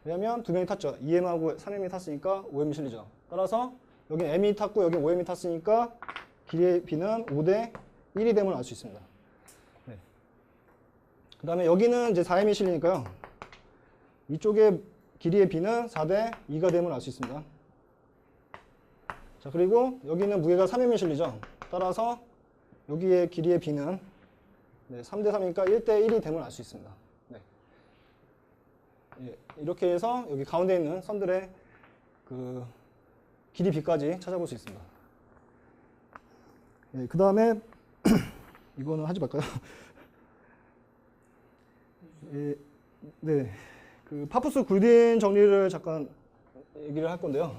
왜냐면 두 명이 탔죠. 2m하고 3m이 탔으니까 5m이 실리죠. 따라서 여기 m이 탔고 여기 5m이 탔으니까 길이의 B는 5대 1이 됨을 알 수 있습니다. 네. 그 다음에 여기는 이제 4m이 실리니까요. 이쪽에 길이의 B는 4대 2가 됨을 알 수 있습니다. 자, 그리고 여기는 무게가 3m이 실리죠. 따라서 여기의 길이의 B는 네, 3대 3이니까 1대 1이 됨을 알 수 있습니다. 네. 예, 이렇게 해서 여기 가운데 있는 선들의 그 길이 B까지 찾아볼 수 있습니다. 예, 그 다음에 이거는 하지 말까요? 예, 네, 그 파푸스 굴딘 정리를 잠깐 얘기를 할 건데요.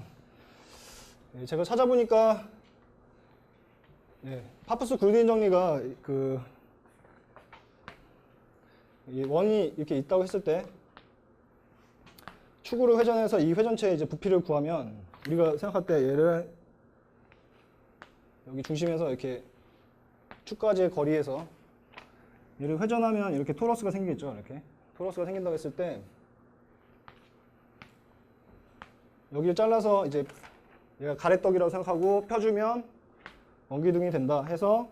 예, 제가 찾아보니까 예, 파푸스 굴딘 정리가 그 이 원이 이렇게 있다고 했을 때 축으로 회전해서 이 회전체의 이제 부피를 구하면 우리가 생각할 때 얘를 여기 중심에서 이렇게 축까지의 거리에서 얘를 회전하면 이렇게 토러스가 생기겠죠. 이렇게 토러스가 생긴다고 했을 때 여기를 잘라서 이제 얘가 가래떡이라고 생각하고 펴주면 원기둥이 된다 해서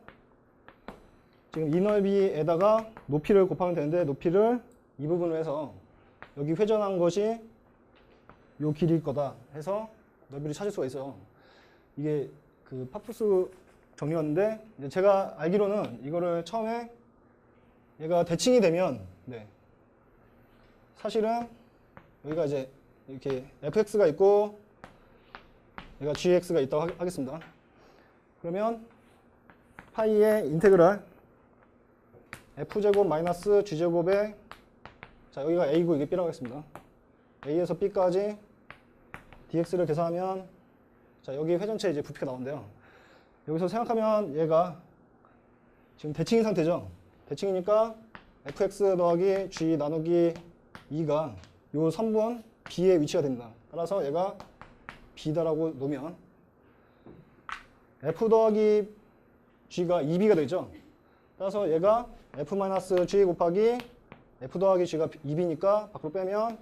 지금 이 넓이에다가 높이를 곱하면 되는데 높이를 이 부분으로 해서 여기 회전한 것이 요 길이일 거다 해서 넓이를 찾을 수가 있어요. 이게 그 파푸스 정리였는데 이제 제가 알기로는 이거를 처음에 얘가 대칭이 되면 네. 사실은 여기가 이제 이렇게 fx가 있고 얘가 gx가 있다고 하겠습니다. 그러면 파이의 인테그랄 f제곱 마이너스 g제곱에 자 여기가 a고 이게 b라고 하겠습니다. a에서 b까지 dx를 계산하면 자 여기 회전체 이제 부피가 나오는데요. 여기서 생각하면 얘가 지금 대칭인 상태죠. 대칭이니까 fx 더하기 g 나누기 2가 요 선분 b의 위치가 됩니다. 따라서 얘가 b다라고 놓으면 f 더하기 g가 2b가 되죠. 따라서 얘가 f-g 곱하기 f 더하기 g가 2b니까 밖으로 빼면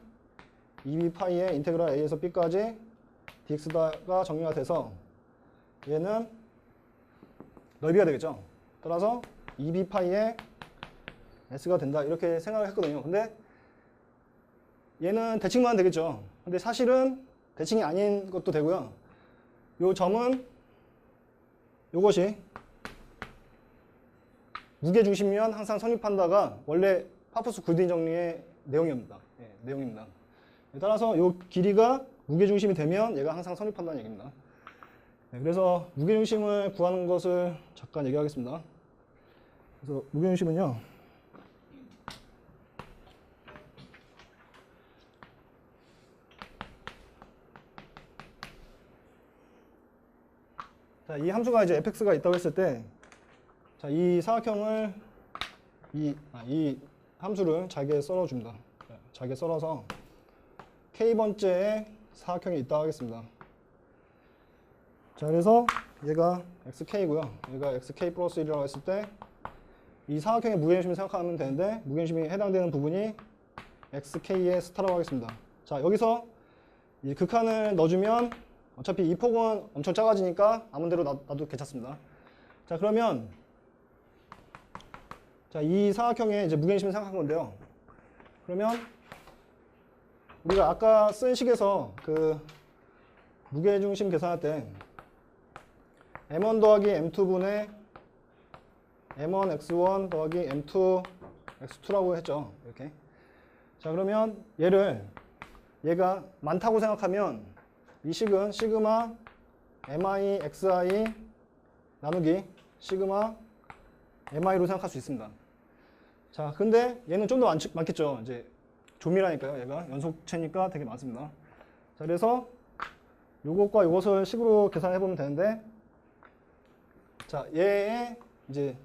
2b 파이의 인테그랄 a에서 b까지 dx가 정리가 돼서 얘는 넓이가 되겠죠. 따라서 2b 파이의 s가 된다 이렇게 생각을 했거든요. 근데 얘는 대칭만 되겠죠. 근데 사실은 대칭이 아닌 것도 되고요. 요 점은 요것이 무게중심면 항상 성립한다가 원래 파푸스 굴딩 정리의 내용입니다. 예, 내용입니다. 따라서 요 길이가 무게중심이 되면 얘가 항상 성립한다는 얘기입니다. 네, 그래서 무게중심을 구하는 것을 잠깐 얘기하겠습니다. 그래서 무게중심은요. 자, 이 함수가 이제 fx가 있다고 했을 때, 자, 이 사각형을 이 함수를 잘게 썰어줍니다. 잘게 썰어서 k번째의 사각형이 있다고 하겠습니다. 자, 그래서 얘가 xk고요. 얘가 xk 플러스 1이라고 했을 때 이 사각형의 무게중심을 생각하면 되는데 무게중심이 해당되는 부분이 xk의 스타라고 하겠습니다. 자, 여기서 이 극한을 넣어주면 어차피 이 폭은 엄청 작아지니까 아무 데로 놔도 괜찮습니다. 자, 그러면 자, 이 사각형의 이제 무게중심을 생각한 건데요. 그러면 우리가 아까 쓴 식에서 그 무게중심 계산할 때 m1 더하기 m2분의 m1 x1 더하기 m2 x2라고 했죠. 이렇게. 자, 그러면 얘가 많다고 생각하면 이 식은 시그마 mi xi 나누기 시그마 mi로 생각할 수 있습니다. 자, 근데 얘는 좀 더 많겠죠. 이제 조밀하니까요. 얘가 연속체니까 되게 많습니다. 자, 그래서 요것과 요것을 식으로 계산해 보면 되는데, 자, 얘의 이제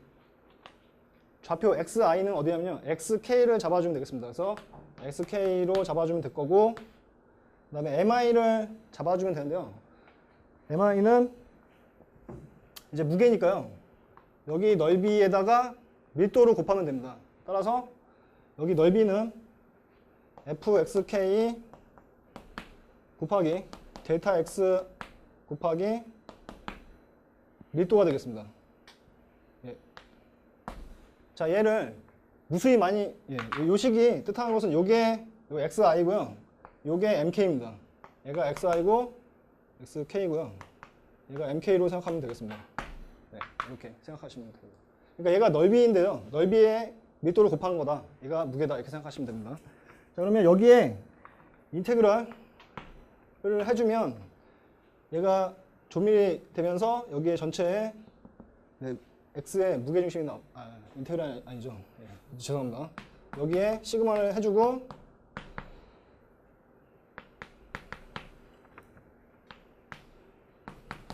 좌표 xi는 어디냐면요. xk를 잡아주면 되겠습니다. 그래서 xk로 잡아주면 될 거고, 그 다음에 mi를 잡아주면 되는데요. mi는 이제 무게니까요. 여기 넓이에다가 밀도를 곱하면 됩니다. 따라서 여기 넓이는 fxk 곱하기 델타 x 곱하기 밀도가 되겠습니다. 예. 자, 얘를 무수히 많이 요 식이 뜻하는 것은 요게 xi고요. 요게 mk입니다. 얘가 xi고 xk고요. 얘가 mk로 생각하면 되겠습니다. 네, 이렇게 생각하시면 됩니다. 그러니까 얘가 넓이인데요. 넓이에 밀도를 곱하는 거다. 얘가 무게다. 이렇게 생각하시면 됩니다. 자, 그러면 여기에 인테그랄을 해주면 얘가 조밀이 되면서 여기에 전체에 네, x의 무게중심이 인테그랄 아니죠. 예, 죄송합니다. 여기에 시그마를 해주고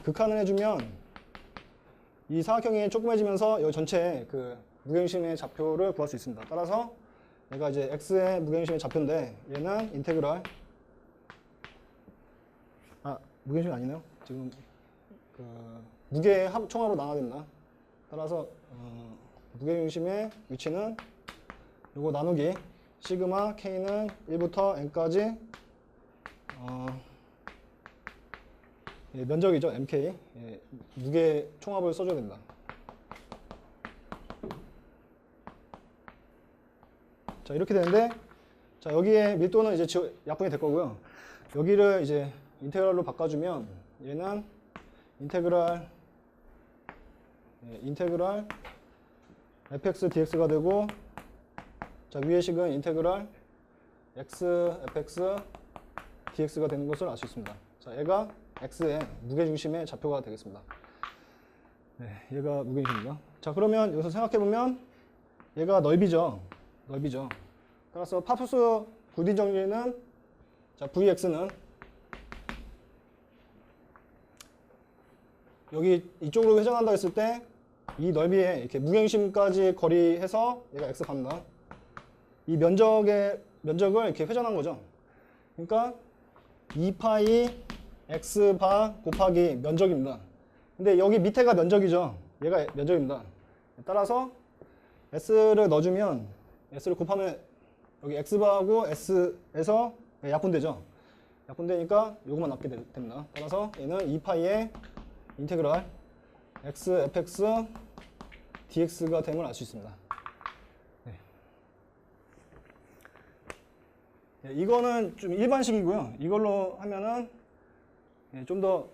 극한을 해주면 이 사각형이 조그매지면서 이 전체의 그 무게중심의 좌표를 구할 수 있습니다. 따라서 얘가 이제 x의 무게중심의 좌표인데 얘는 인테그랄 무게중심이 아니네요. 지금 그 무게 총합으로 나눠야 됩니다. 따라서 무게중심의 위치는 요거 나누기 시그마 k는 1부터 n까지 예, 면적이죠. mk. 예, 무게 총합을 써줘야 됩니다. 자, 이렇게 되는데, 자, 여기에 밀도는 이제 약분이 될 거고요. 여기를 이제 인테그랄로 바꿔주면 얘는 인테그랄 fx dx가 되고, 자, 위의 식은 인테그랄 x fx dx가 되는 것을 알 수 있습니다. 자, 얘가 x의 무게중심의 좌표가 되겠습니다. 네, 얘가 무게중심입니다. 자, 그러면 여기서 생각해보면 얘가 넓이죠. 따라서 파푸스 굴딩 정리는, 자, vx는 여기 이쪽으로 회전한다 했을 때 이 넓이에 이렇게 무게중심까지 거리해서 얘가 x 갑니다. 이 면적을 이렇게 회전한 거죠. 그러니까 2파이 x 바 곱하기 면적입니다. 근데 여기 밑에가 면적이죠. 얘가 면적입니다. 따라서 s를 넣어주면, s를 곱하면 여기 x바하고 s에서 약분되죠. 약분되니까 요것만 남게 됩니다. 따라서 얘는 2파이의 인테그랄 x fx dx가 됨을 알 수 있습니다. 네. 네, 이거는 좀 일반식이고요. 이걸로 하면은 좀 더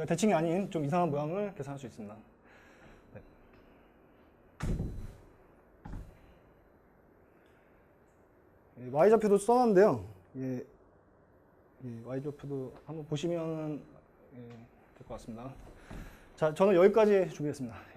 대칭이 아닌 좀 이상한 모양을 계산할 수 있습니다. 네. y좌표도 써놨는데요. y좌표도 한번 보시면 될 것 같습니다. 자, 저는 여기까지 준비했습니다.